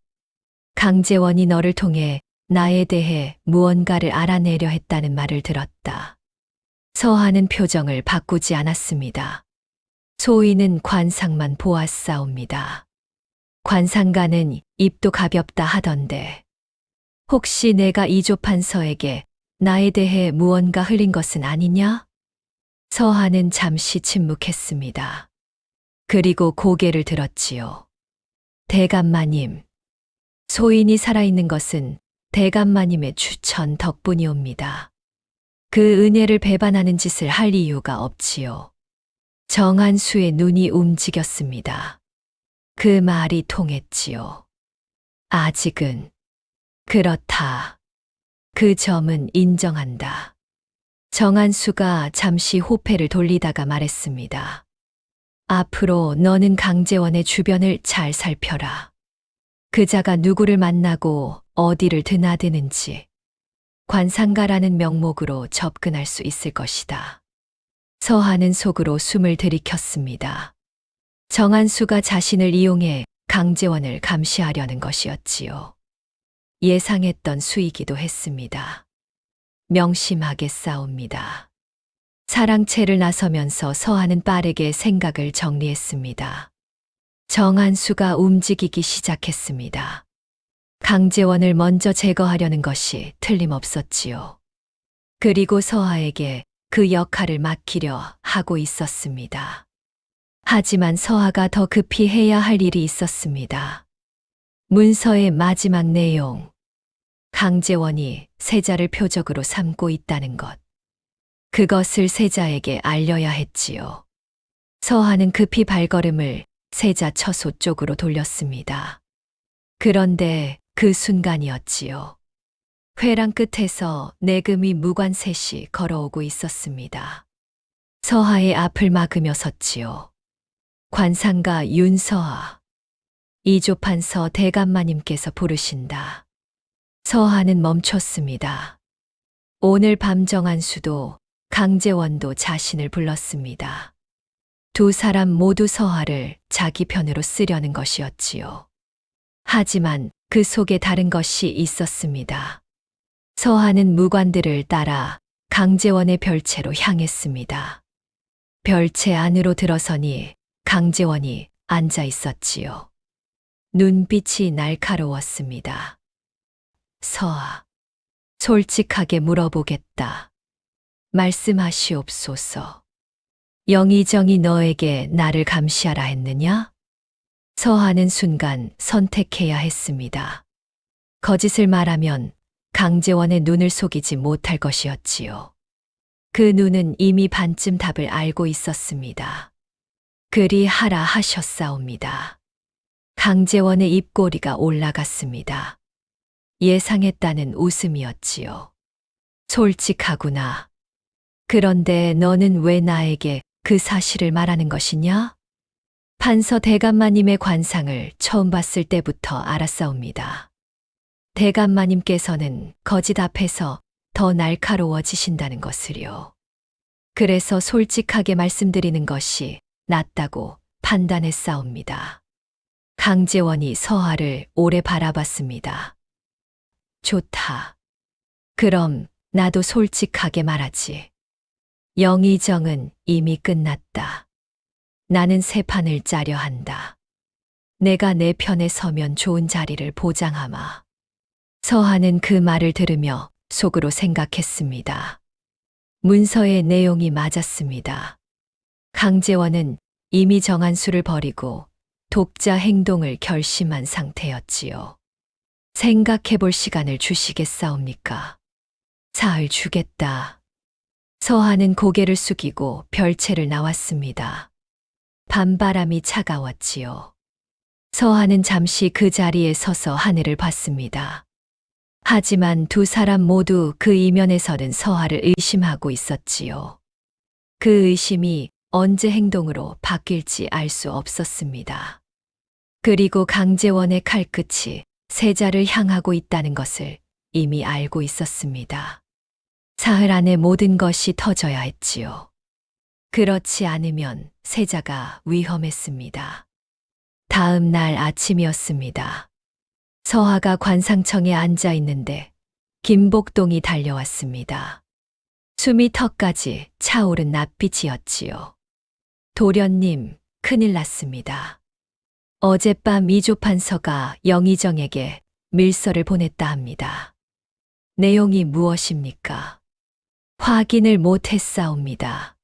강제원이 너를 통해 나에 대해 무언가를 알아내려 했다는 말을 들었다. 서하는 표정을 바꾸지 않았습니다. 소인은 관상만 보았사옵니다. 관상가는 입도 가볍다 하던데 혹시 내가 이조판서에게 나에 대해 무언가 흘린 것은 아니냐? 서하는 잠시 침묵했습니다. 그리고 고개를 들었지요. 대감마님, 소인이 살아있는 것은 대감마님의 추천 덕분이옵니다. 그 은혜를 배반하는 짓을 할 이유가 없지요. 정한수의 눈이 움직였습니다. 그 말이 통했지요. 아직은 그렇다. 그 점은 인정한다. 정한수가 잠시 호패를 돌리다가 말했습니다. 앞으로 너는 강제원의 주변을 잘 살펴라. 그자가 누구를 만나고 어디를 드나드는지 관상가라는 명목으로 접근할 수 있을 것이다. 서하는 속으로 숨을 들이켰습니다. 정한수가 자신을 이용해 강제원을 감시하려는 것이었지요. 예상했던 수이기도 했습니다. 명심하게 싸웁니다. 사랑채를 나서면서 서하는 빠르게 생각을 정리했습니다. 정한수가 움직이기 시작했습니다. 강제원을 먼저 제거하려는 것이 틀림없었지요. 그리고 서하에게 그 역할을 맡기려 하고 있었습니다. 하지만 서하가 더 급히 해야 할 일이 있었습니다. 문서의 마지막 내용. 강제원이 세자를 표적으로 삼고 있다는 것. 그것을 세자에게 알려야 했지요. 서하는 급히 발걸음을 세자 처소 쪽으로 돌렸습니다. 그런데 그 순간이었지요. 회랑 끝에서 내금이 무관셋이 걸어오고 있었습니다. 서하의 앞을 막으며 섰지요. 관상가 윤서하. 이조판서 대감마님께서 부르신다. 서하는 멈췄습니다. 오늘 밤 정한수도 강제원도 자신을 불렀습니다. 두 사람 모두 서하를 자기 편으로 쓰려는 것이었지요. 하지만 그 속에 다른 것이 있었습니다. 서하는 무관들을 따라 강제원의 별채로 향했습니다. 별채 안으로 들어서니 강제원이 앉아 있었지요. 눈빛이 날카로웠습니다. 서하, 솔직하게 물어보겠다. 말씀하시옵소서. 영의정이 너에게 나를 감시하라 했느냐? 서하는 순간 선택해야 했습니다. 거짓을 말하면 강재원의 눈을 속이지 못할 것이었지요. 그 눈은 이미 반쯤 답을 알고 있었습니다. 그리 하라 하셨사옵니다. 강재원의 입꼬리가 올라갔습니다. 예상했다는 웃음이었지요. 솔직하구나. 그런데 너는 왜 나에게 그 사실을 말하는 것이냐? 판서 대감마님의 관상을 처음 봤을 때부터 알았사옵니다. 대감마님께서는 거짓 앞에서 더 날카로워지신다는 것을요. 그래서 솔직하게 말씀드리는 것이 낫다고 판단했사옵니다. 강재원이 서하를 오래 바라봤습니다. 좋다. 그럼 나도 솔직하게 말하지. 영의정은 이미 끝났다. 나는 새 판을 짜려 한다. 내가 내 편에 서면 좋은 자리를 보장하마. 서하는 그 말을 들으며 속으로 생각했습니다. 문서의 내용이 맞았습니다. 강재원은 이미 정한 수를 버리고 독자 행동을 결심한 상태였지요. 생각해 볼 시간을 주시겠사옵니까? 사흘 주겠다. 서하는 고개를 숙이고 별채를 나왔습니다. 밤바람이 차가웠지요. 서하는 잠시 그 자리에 서서 하늘을 봤습니다. 하지만 두 사람 모두 그 이면에서는 서하를 의심하고 있었지요. 그 의심이 언제 행동으로 바뀔지 알 수 없었습니다. 그리고 강재원의 칼끝이 세자를 향하고 있다는 것을 이미 알고 있었습니다. 사흘 안에 모든 것이 터져야 했지요. 그렇지 않으면 세자가 위험했습니다. 다음 날 아침이었습니다. 서하가 관상청에 앉아 있는데 김복동이 달려왔습니다. 숨이 턱까지 차오른 낯빛이었지요. 도련님, 큰일 났습니다. 어젯밤 이조판서가 영의정에게 밀서를 보냈다 합니다. 내용이 무엇입니까? 확인을 못했사옵니다.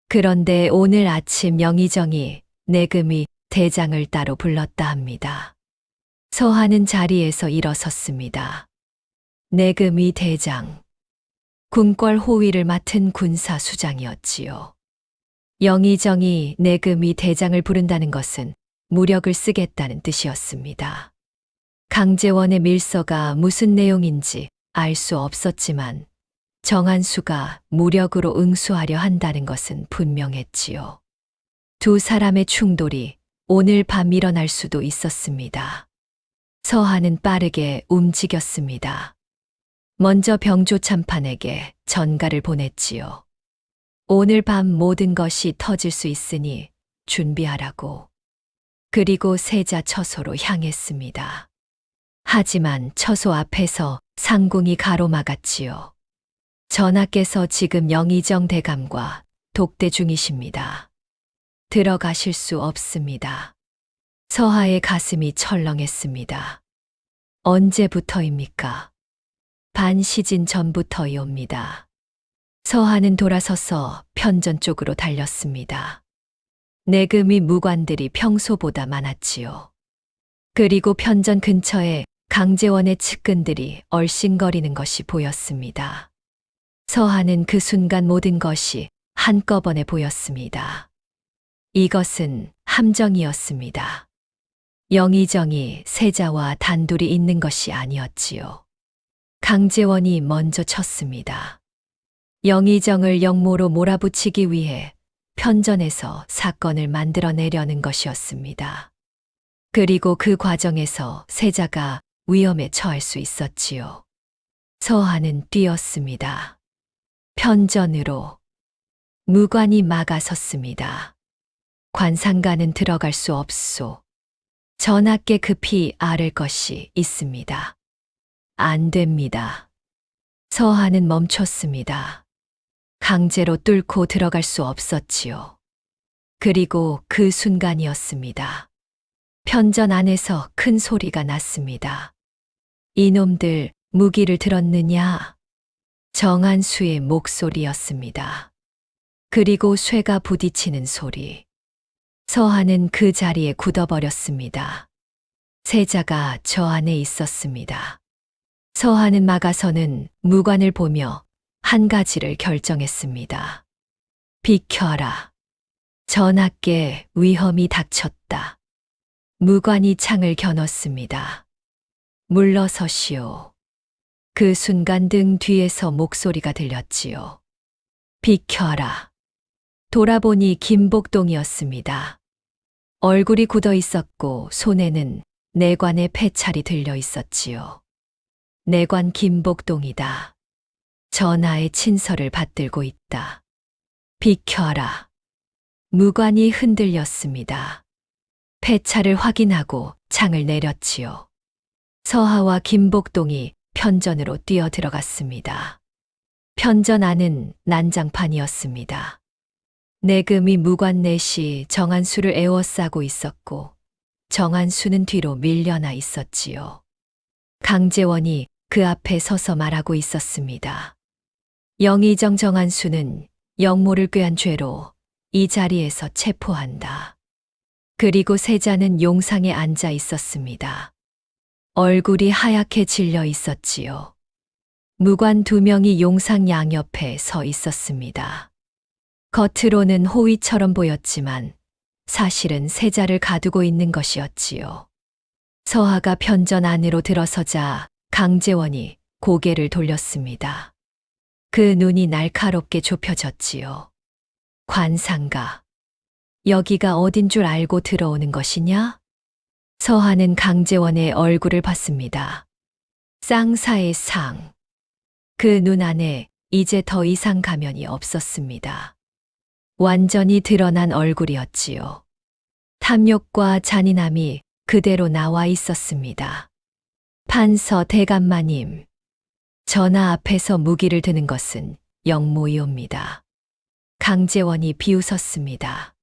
그런데 오늘 아침 영의정이 내금이 대장을 따로 불렀다 합니다. 서하는 자리에서 일어섰습니다. 내금이 대장. 궁궐 호위를 맡은 군사수장이었지요. 영의정이 내금이 대장을 부른다는 것은 무력을 쓰겠다는 뜻이었습니다. 강재원의 밀서가 무슨 내용인지 알 수 없었지만 정한수가 무력으로 응수하려 한다는 것은 분명했지요. 두 사람의 충돌이 오늘 밤 일어날 수도 있었습니다. 서하는 빠르게 움직였습니다. 먼저 병조 참판에게 전가를 보냈지요. 오늘 밤 모든 것이 터질 수 있으니 준비하라고. 그리고 세자 처소로 향했습니다. 하지만 처소 앞에서 상궁이 가로막았지요. 전하께서 지금 영의정 대감과 독대 중이십니다. 들어가실 수 없습니다. 서하의 가슴이 철렁했습니다. 언제부터입니까? 반 시진 전부터이옵니다. 서하는 돌아서서 편전 쪽으로 달렸습니다. 내금이 무관들이 평소보다 많았지요. 그리고 편전 근처에 강재원의 측근들이 얼씬거리는 것이 보였습니다. 서하는 그 순간 모든 것이 한꺼번에 보였습니다. 이것은 함정이었습니다. 영의정이 세자와 단둘이 있는 것이 아니었지요. 강재원이 먼저 쳤습니다. 영의정을 영모로 몰아붙이기 위해 편전에서 사건을 만들어내려는 것이었습니다. 그리고 그 과정에서 세자가 위험에 처할 수 있었지요. 서하는 뛰었습니다. 편전으로 무관이 막아섰습니다. 관상가는 들어갈 수 없소. 전하께 급히 아를 것이 있습니다. 안 됩니다. 서하는 멈췄습니다. 강제로 뚫고 들어갈 수 없었지요. 그리고 그 순간이었습니다. 편전 안에서 큰 소리가 났습니다. 이놈들 무기를 들었느냐? 정한수의 목소리였습니다. 그리고 쇠가 부딪히는 소리. 서한은 그 자리에 굳어버렸습니다. 세자가 저 안에 있었습니다. 서한은 막아서는 무관을 보며 한 가지를 결정했습니다. 비켜라. 전하께 위험이 닥쳤다. 무관이 창을 겨눴습니다. 물러서시오. 그 순간 등 뒤에서 목소리가 들렸지요. 비켜라. 돌아보니 김복동이었습니다. 얼굴이 굳어 있었고 손에는 내관의 패찰이 들려 있었지요. 내관 김복동이다. 전하의 친서를 받들고 있다. 비켜라. 무관이 흔들렸습니다. 패찰을 확인하고 창을 내렸지요. 서하와 김복동이 편전으로 뛰어 들어갔습니다. 편전 안은 난장판이었습니다. 내금이 무관 넷이 정한수를 에워싸고 있었고 정한수는 뒤로 밀려나 있었지요. 강제원이 그 앞에 서서 말하고 있었습니다. 영의정 정한수는 영모를 꾀한 죄로 이 자리에서 체포한다. 그리고 세자는 용상에 앉아 있었습니다. 얼굴이 하얗게 질려 있었지요. 무관 2명이 용상 양옆에 서 있었습니다. 겉으로는 호위처럼 보였지만 사실은 세자를 가두고 있는 것이었지요. 서하가 편전 안으로 들어서자 강제원이 고개를 돌렸습니다. 그 눈이 날카롭게 좁혀졌지요. 관상가. 여기가 어딘 줄 알고 들어오는 것이냐? 서하는 강제원의 얼굴을 봤습니다. 쌍사의 상. 그 눈 안에 이제 더 이상 가면이 없었습니다. 완전히 드러난 얼굴이었지요. 탐욕과 잔인함이 그대로 나와 있었습니다. 판서 대감마님, 전하 앞에서 무기를 드는 것은 영모이옵니다. 강제원이 비웃었습니다.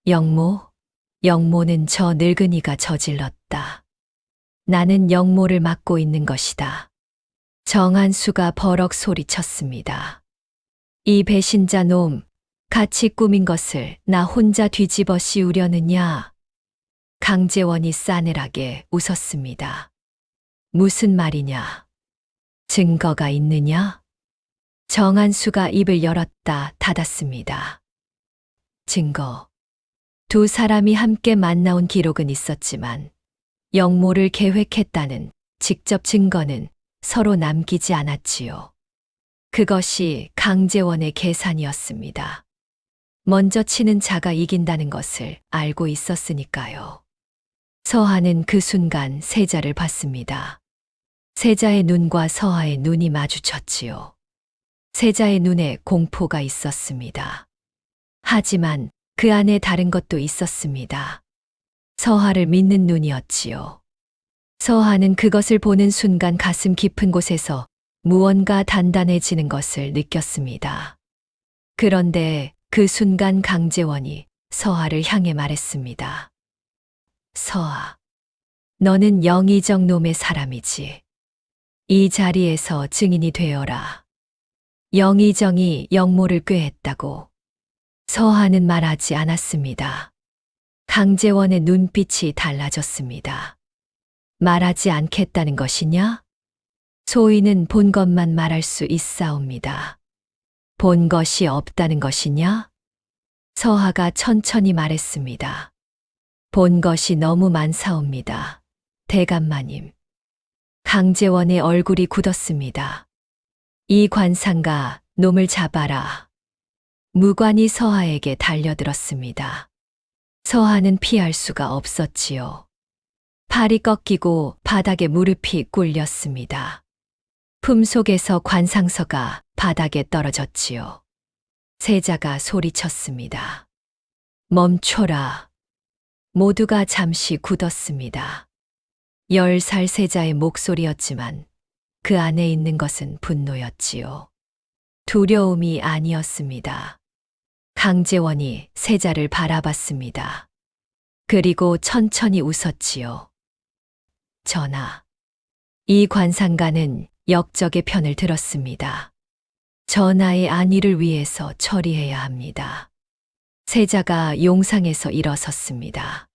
영모? 영모는 저 늙은이가 저질렀다. 나는 영모를 맡고 있는 것이다. 정한수가 버럭 소리쳤습니다. 이 배신자 놈, 같이 꾸민 것을 나 혼자 뒤집어 씌우려느냐? 강제원이 싸늘하게 웃었습니다. 무슨 말이냐? 증거가 있느냐? 정한수가 입을 열었다 닫았습니다. 증거. 2 사람이 함께 만나온 기록은 있었지만 영모를 계획했다는 직접 증거는 서로 남기지 않았지요. 그것이 강제원의 계산이었습니다. 먼저 치는 자가 이긴다는 것을 알고 있었으니까요. 서하는 그 순간 세자를 봤습니다. 세자의 눈과 서하의 눈이 마주쳤지요. 세자의 눈에 공포가 있었습니다. 하지만 그 안에 다른 것도 있었습니다. 서하를 믿는 눈이었지요. 서하는 그것을 보는 순간 가슴 깊은 곳에서 무언가 단단해지는 것을 느꼈습니다. 그런데 그 순간 강제원이 서하를 향해 말했습니다. 서하, 너는 영의정 놈의 사람이지. 이 자리에서 증인이 되어라. 영의정이 영모를 꾀했다고. 서하는 말하지 않았습니다. 강제원의 눈빛이 달라졌습니다. 말하지 않겠다는 것이냐? 소인은 본 것만 말할 수 있사옵니다. 본 것이 없다는 것이냐? 서하가 천천히 말했습니다. 본 것이 너무 많사옵니다. 대감마님. 강제원의 얼굴이 굳었습니다. 이 관상가 놈을 잡아라. 무관이 서하에게 달려들었습니다. 서하는 피할 수가 없었지요. 팔이 꺾이고 바닥에 무릎이 꿇렸습니다. 품속에서 관상서가 바닥에 떨어졌지요. 세자가 소리쳤습니다. 멈춰라. 모두가 잠시 굳었습니다. 10살 세자의 목소리였지만 그 안에 있는 것은 분노였지요. 두려움이 아니었습니다. 강제원이 세자를 바라봤습니다. 그리고 천천히 웃었지요. 전하, 이 관상가는 역적의 편을 들었습니다. 전하의 안위를 위해서 처리해야 합니다. 세자가 용상에서 일어섰습니다.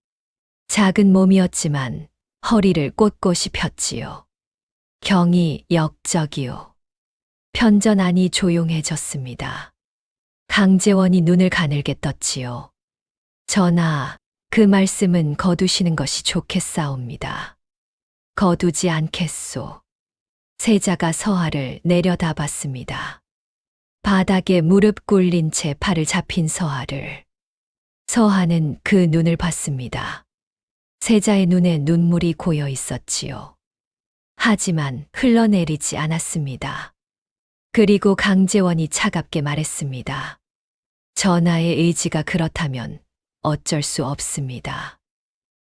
작은 몸이었지만 허리를 꼿꼿이 폈지요. 경이 역적이요. 편전안이 조용해졌습니다. 강제원이 눈을 가늘게 떴지요. 전하, 그 말씀은 거두시는 것이 좋겠사옵니다. 거두지 않겠소. 세자가 서하를 내려다봤습니다. 바닥에 무릎 꿇린 채 팔을 잡힌 서하를. 서하는 그 눈을 봤습니다. 세자의 눈에 눈물이 고여 있었지요. 하지만 흘러내리지 않았습니다. 그리고 강제원이 차갑게 말했습니다. 전하의 의지가 그렇다면 어쩔 수 없습니다.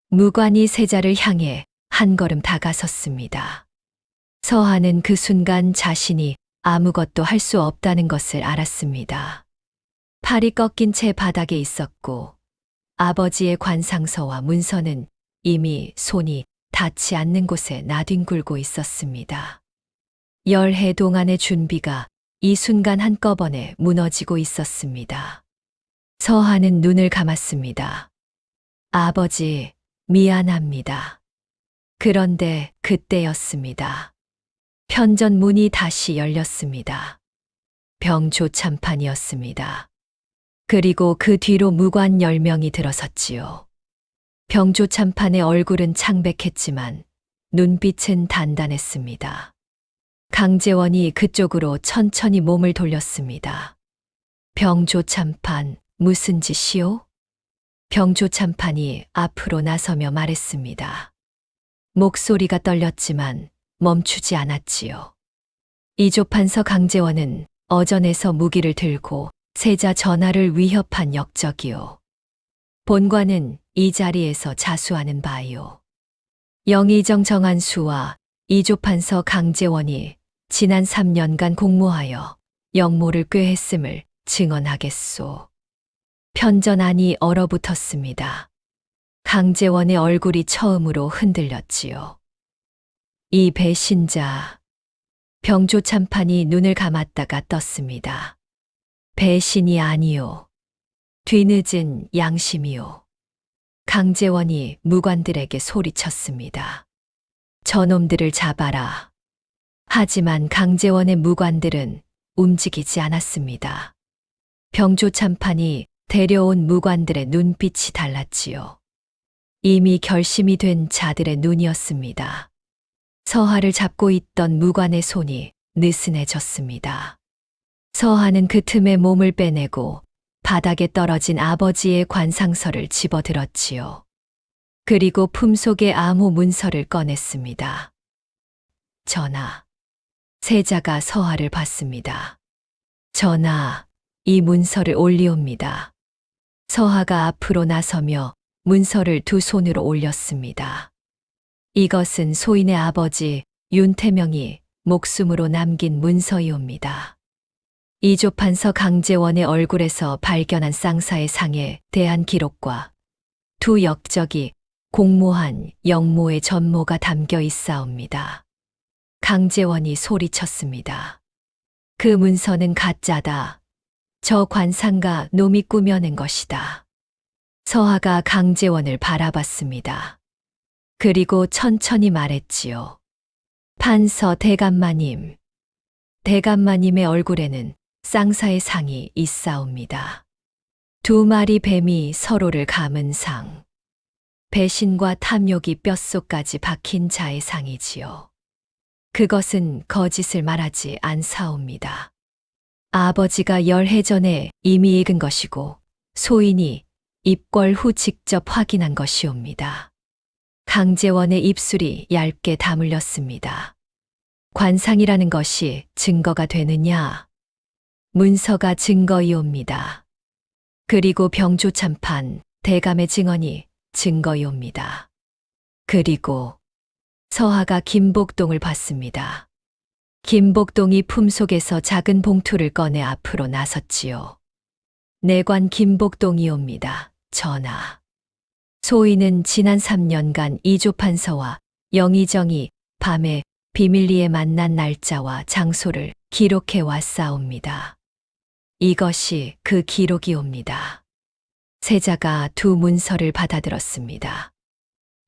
무관이 세자를 향해 한 걸음 다가섰습니다. 서하는 그 순간 자신이 아무것도 할 수 없다는 것을 알았습니다. 팔이 꺾인 채 바닥에 있었고 아버지의 관상서와 문서는 이미 손이 닿지 않는 곳에 나뒹굴고 있었습니다. 열해 동안의 준비가 이 순간 한꺼번에 무너지고 있었습니다. 서하는 눈을 감았습니다. 아버지, 미안합니다. 그런데 그때였습니다. 편전 문이 다시 열렸습니다. 병조참판이었습니다. 그리고 그 뒤로 무관 10명이 들어섰지요. 병조참판의 얼굴은 창백했지만 눈빛은 단단했습니다. 강제원이 그쪽으로 천천히 몸을 돌렸습니다. 병조참판, 무슨 짓이요? 병조참판이 앞으로 나서며 말했습니다. 목소리가 떨렸지만 멈추지 않았지요. 이조판서 강제원은 어전에서 무기를 들고 세자 전하를 위협한 역적이요. 본관은 이 자리에서 자수하는 바요. 영의정 정한수와 이조판서 강제원이 지난 3년간 공모하여 역모를 꾀했음을 증언하겠소. 편전안이 얼어붙었습니다. 강제원의 얼굴이 처음으로 흔들렸지요. 이 배신자. 병조참판이 눈을 감았다가 떴습니다. 배신이 아니요. 뒤늦은 양심이요. 강제원이 무관들에게 소리쳤습니다. 저놈들을 잡아라. 하지만 강제원의 무관들은 움직이지 않았습니다. 병조참판이 데려온 무관들의 눈빛이 달랐지요. 이미 결심이 된 자들의 눈이었습니다. 서하를 잡고 있던 무관의 손이 느슨해졌습니다. 서하는 그 틈에 몸을 빼내고 바닥에 떨어진 아버지의 관상서를 집어들었지요. 그리고 품속의 암호 문서를 꺼냈습니다. 전하. 세자가 서하를 봤습니다. 전하, 이 문서를 올리옵니다. 서하가 앞으로 나서며 문서를 두 손으로 올렸습니다. 이것은 소인의 아버지 윤태명이 목숨으로 남긴 문서이옵니다. 이조판서 강제원의 얼굴에서 발견한 쌍사의 상에 대한 기록과 두 역적이 공모한 역모의 전모가 담겨 있사옵니다. 강제원이 소리쳤습니다. 그 문서는 가짜다. 저 관상가 놈이 꾸며낸 것이다. 서하가 강제원을 바라봤습니다. 그리고 천천히 말했지요. 판서 대감마님. 대감마님의 얼굴에는 쌍사의 상이 있사옵니다. 두 마리 뱀이 서로를 감은 상. 배신과 탐욕이 뼛속까지 박힌 자의 상이지요. 그것은 거짓을 말하지 않사옵니다. 아버지가 열해 전에 이미 읽은 것이고 소인이 입궐 후 직접 확인한 것이옵니다. 강제원의 입술이 얇게 다물렸습니다. 관상이라는 것이 증거가 되느냐? 문서가 증거이옵니다. 그리고 병조참판, 대감의 증언이 증거이옵니다. 그리고 서하가 김복동을 봤습니다. 김복동이 품속에서 작은 봉투를 꺼내 앞으로 나섰지요. 내관 김복동이옵니다. 전하. 소인은 지난 3년간 이조판서와 영의정이 밤에 비밀리에 만난 날짜와 장소를 기록해 왔사옵니다. 이것이 그 기록이옵니다. 세자가 두 문서를 받아들었습니다.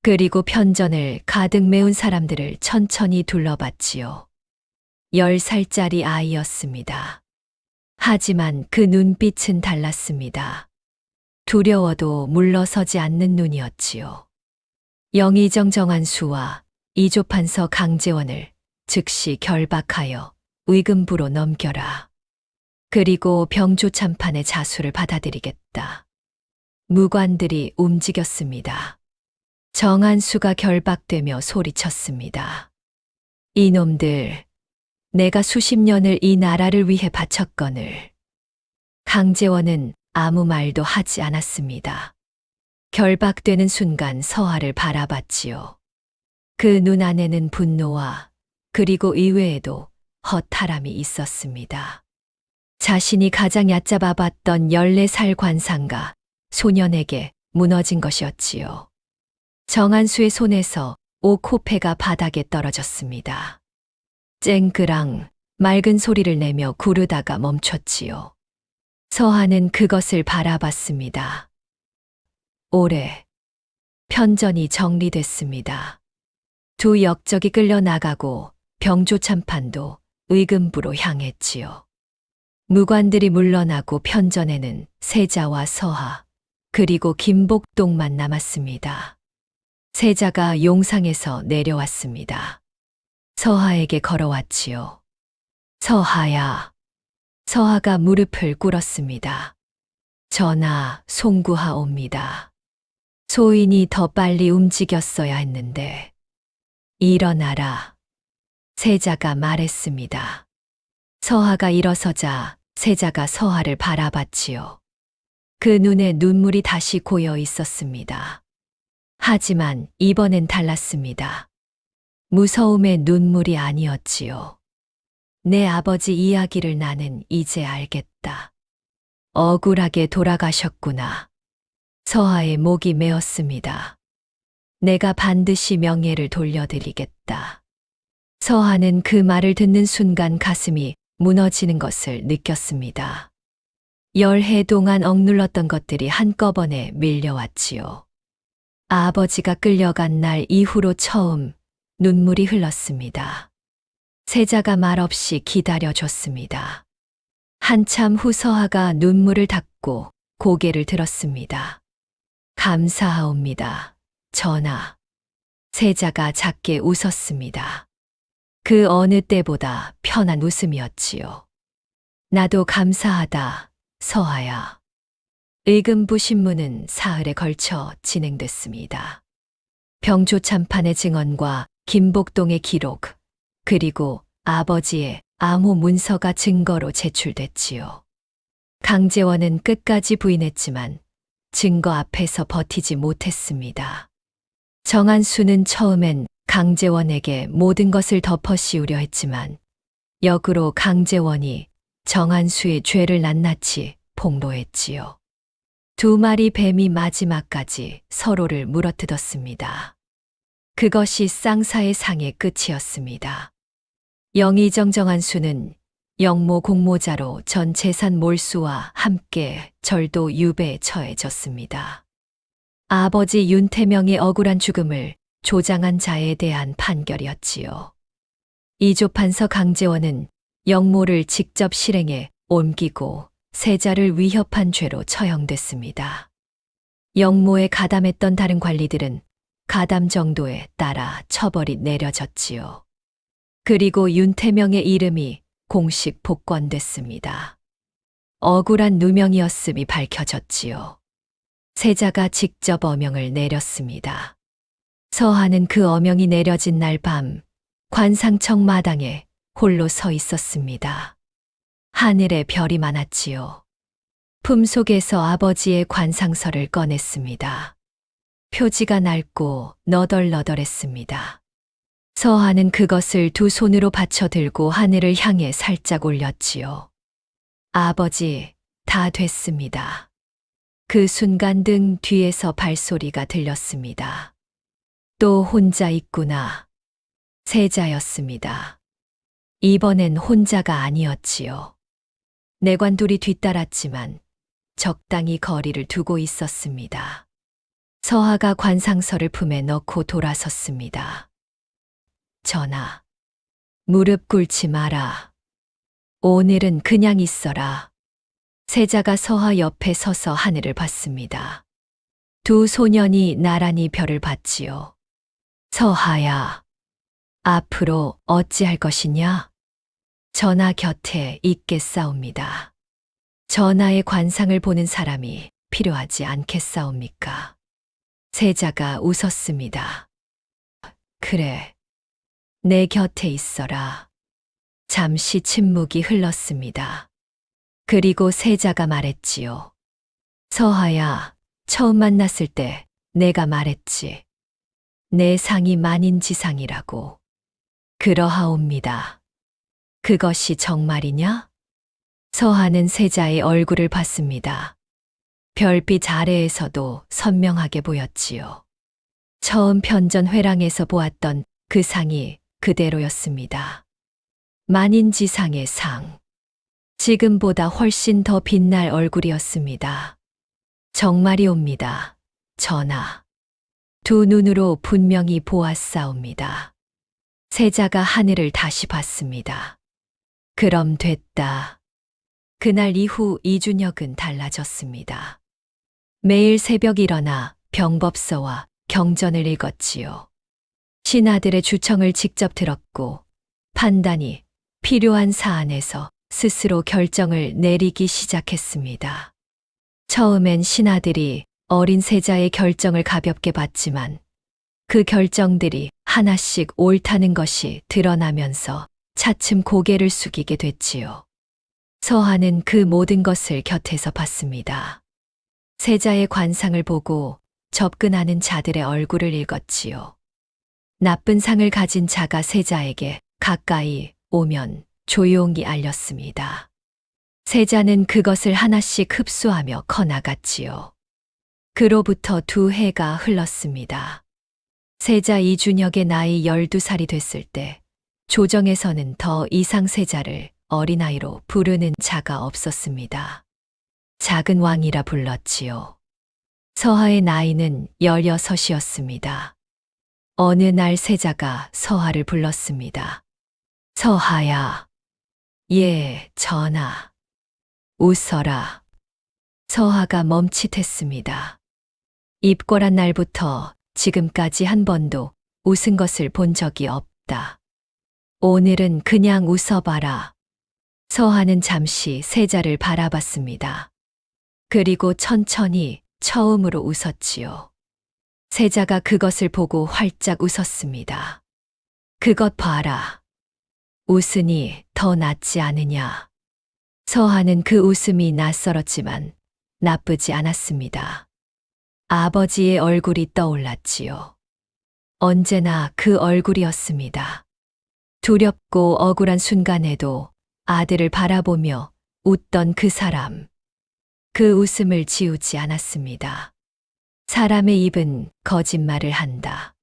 그리고 편전을 가득 메운 사람들을 천천히 둘러봤지요. 10살짜리 아이였습니다. 하지만 그 눈빛은 달랐습니다. 두려워도 물러서지 않는 눈이었지요. 영의정 정한수와 이조판서 강재원을 즉시 결박하여 의금부로 넘겨라. 그리고 병조참판의 자수를 받아들이겠다. 무관들이 움직였습니다. 정한수가 결박되며 소리쳤습니다. 이놈들, 내가 수십 년을 이 나라를 위해 바쳤거늘. 강재원은 아무 말도 하지 않았습니다. 결박되는 순간 서하를 바라봤지요. 그 눈 안에는 분노와 그리고 이외에도 허탈함이 있었습니다. 자신이 가장 얕잡아 봤던 14살 관상가 소년에게 무너진 것이었지요. 정한수의 손에서 오코페가 바닥에 떨어졌습니다. 쨍그랑 맑은 소리를 내며 구르다가 멈췄지요. 서하는 그것을 바라봤습니다. 올해 편전이 정리됐습니다. 두 역적이 끌려나가고 병조참판도 의금부로 향했지요. 무관들이 물러나고 편전에는 세자와 서하 그리고 김복동만 남았습니다. 세자가 용상에서 내려왔습니다. 서하에게 걸어왔지요. 서하야. 서하가 무릎을 꿇었습니다. 전하, 송구하옵니다. 소인이 더 빨리 움직였어야 했는데. 일어나라. 세자가 말했습니다. 서하가 일어서자 세자가 서하를 바라봤지요. 그 눈에 눈물이 다시 고여 있었습니다. 하지만 이번엔 달랐습니다. 무서움의 눈물이 아니었지요. 내 아버지 이야기를 나는 이제 알겠다. 억울하게 돌아가셨구나. 서하의 목이 메었습니다. 내가 반드시 명예를 돌려드리겠다. 서하는 그 말을 듣는 순간 가슴이 무너지는 것을 느꼈습니다. 10해 동안 억눌렀던 것들이 한꺼번에 밀려왔지요. 아버지가 끌려간 날 이후로 처음 눈물이 흘렀습니다. 세자가 말없이 기다려줬습니다. 한참 후 서하가 눈물을 닦고 고개를 들었습니다. 감사하옵니다, 전하. 세자가 작게 웃었습니다. 그 어느 때보다 편한 웃음이었지요. 나도 감사하다, 서하야. 의금부 신문은 사흘에 걸쳐 진행됐습니다. 병조참판의 증언과 김복동의 기록, 그리고 아버지의 암호 문서가 증거로 제출됐지요. 강재원은 끝까지 부인했지만 증거 앞에서 버티지 못했습니다. 정한수는 처음엔 강재원에게 모든 것을 덮어씌우려 했지만 역으로 강재원이 정한수의 죄를 낱낱이 폭로했지요. 두 마리 뱀이 마지막까지 서로를 물어뜯었습니다. 그것이 쌍사의 상의 끝이었습니다. 영의정 정한수는 영모 공모자로 전 재산 몰수와 함께 절도 유배에 처해졌습니다. 아버지 윤태명의 억울한 죽음을 조장한 자에 대한 판결이었지요. 이조판서 강재원은 영모를 직접 실행에 옮기고 세자를 위협한 죄로 처형됐습니다. 영모에 가담했던 다른 관리들은 가담 정도에 따라 처벌이 내려졌지요. 그리고 윤태명의 이름이 공식 복권됐습니다. 억울한 누명이었음이 밝혀졌지요. 세자가 직접 어명을 내렸습니다. 서하는 그 어명이 내려진 날 밤 관상청 마당에 홀로 서 있었습니다. 하늘에 별이 많았지요. 품속에서 아버지의 관상서를 꺼냈습니다. 표지가 낡고 너덜너덜했습니다. 서하는 그것을 두 손으로 받쳐 들고 하늘을 향해 살짝 올렸지요. 아버지, 다 됐습니다. 그 순간 등 뒤에서 발소리가 들렸습니다. 또 혼자 있구나. 세자였습니다. 이번엔 혼자가 아니었지요. 내관둘이 뒤따랐지만 적당히 거리를 두고 있었습니다. 서하가 관상서를 품에 넣고 돌아섰습니다. 전하, 무릎 꿇지 마라. 오늘은 그냥 있어라. 세자가 서하 옆에 서서 하늘을 봤습니다. 두 소년이 나란히 별을 봤지요. 서하야, 앞으로 어찌할 것이냐? 전하 곁에 있겠사옵니다. 전하의 관상을 보는 사람이 필요하지 않겠사옵니까? 세자가 웃었습니다. 그래, 내 곁에 있어라. 잠시 침묵이 흘렀습니다. 그리고 세자가 말했지요. 서하야, 처음 만났을 때 내가 말했지. 내 상이 만인지상이라고. 그러하옵니다. 그것이 정말이냐? 서하는 세자의 얼굴을 봤습니다. 별빛 아래에서도 선명하게 보였지요. 처음 편전 회랑에서 보았던 그 상이 그대로였습니다. 만인지상의 상. 지금보다 훨씬 더 빛날 얼굴이었습니다. 정말이옵니다. 전하. 두 눈으로 분명히 보았사옵니다. 세자가 하늘을 다시 봤습니다. 그럼 됐다. 그날 이후 이준혁은 달라졌습니다. 매일 새벽 일어나 병법서와 경전을 읽었지요. 신하들의 주청을 직접 들었고 판단이 필요한 사안에서 스스로 결정을 내리기 시작했습니다. 처음엔 신하들이 어린 세자의 결정을 가볍게 봤지만 그 결정들이 하나씩 옳다는 것이 드러나면서 차츰 고개를 숙이게 됐지요. 서하는 그 모든 것을 곁에서 봤습니다. 세자의 관상을 보고 접근하는 자들의 얼굴을 읽었지요. 나쁜 상을 가진 자가 세자에게 가까이 오면 조용히 알렸습니다. 세자는 그것을 하나씩 흡수하며 커나갔지요. 그로부터 2해가 흘렀습니다. 세자 이준혁의 나이 12살이 됐을 때 조정에서는 더 이상 세자를 어린아이로 부르는 자가 없었습니다. 작은 왕이라 불렀지요. 서하의 나이는 16이었습니다. 어느 날 세자가 서하를 불렀습니다. 서하야. 예, 전하. 웃어라. 서하가 멈칫했습니다. 입궐한 날부터 지금까지 한 번도 웃은 것을 본 적이 없다. 오늘은 그냥 웃어봐라. 서하는 잠시 세자를 바라봤습니다. 그리고 천천히 처음으로 웃었지요. 세자가 그것을 보고 활짝 웃었습니다. 그것 봐라. 웃으니 더 낫지 않으냐. 서하는 그 웃음이 낯설었지만 나쁘지 않았습니다. 아버지의 얼굴이 떠올랐지요. 언제나 그 얼굴이었습니다. 두렵고 억울한 순간에도 아들을 바라보며 웃던 그 사람. 그 웃음을 지우지 않았습니다. 사람의 입은 거짓말을 한다.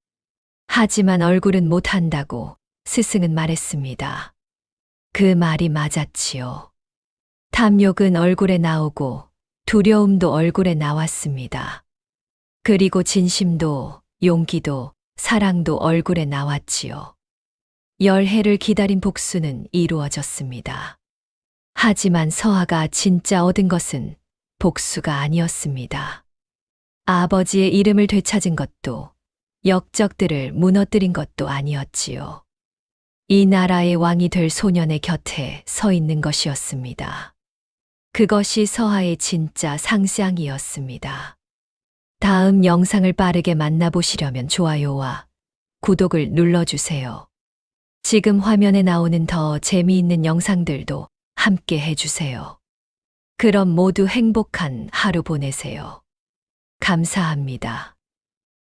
하지만 얼굴은 못한다고 스승은 말했습니다. 그 말이 맞았지요. 탐욕은 얼굴에 나오고 두려움도 얼굴에 나왔습니다. 그리고 진심도 용기도 사랑도 얼굴에 나왔지요. 10해를 기다린 복수는 이루어졌습니다. 하지만 서하가 진짜 얻은 것은 복수가 아니었습니다. 아버지의 이름을 되찾은 것도 역적들을 무너뜨린 것도 아니었지요. 이 나라의 왕이 될 소년의 곁에 서 있는 것이었습니다. 그것이 서하의 진짜 상상이었습니다. 다음 영상을 빠르게 만나보시려면 좋아요와 구독을 눌러주세요. 지금 화면에 나오는 더 재미있는 영상들도 함께 해주세요. 그럼 모두 행복한 하루 보내세요. 감사합니다.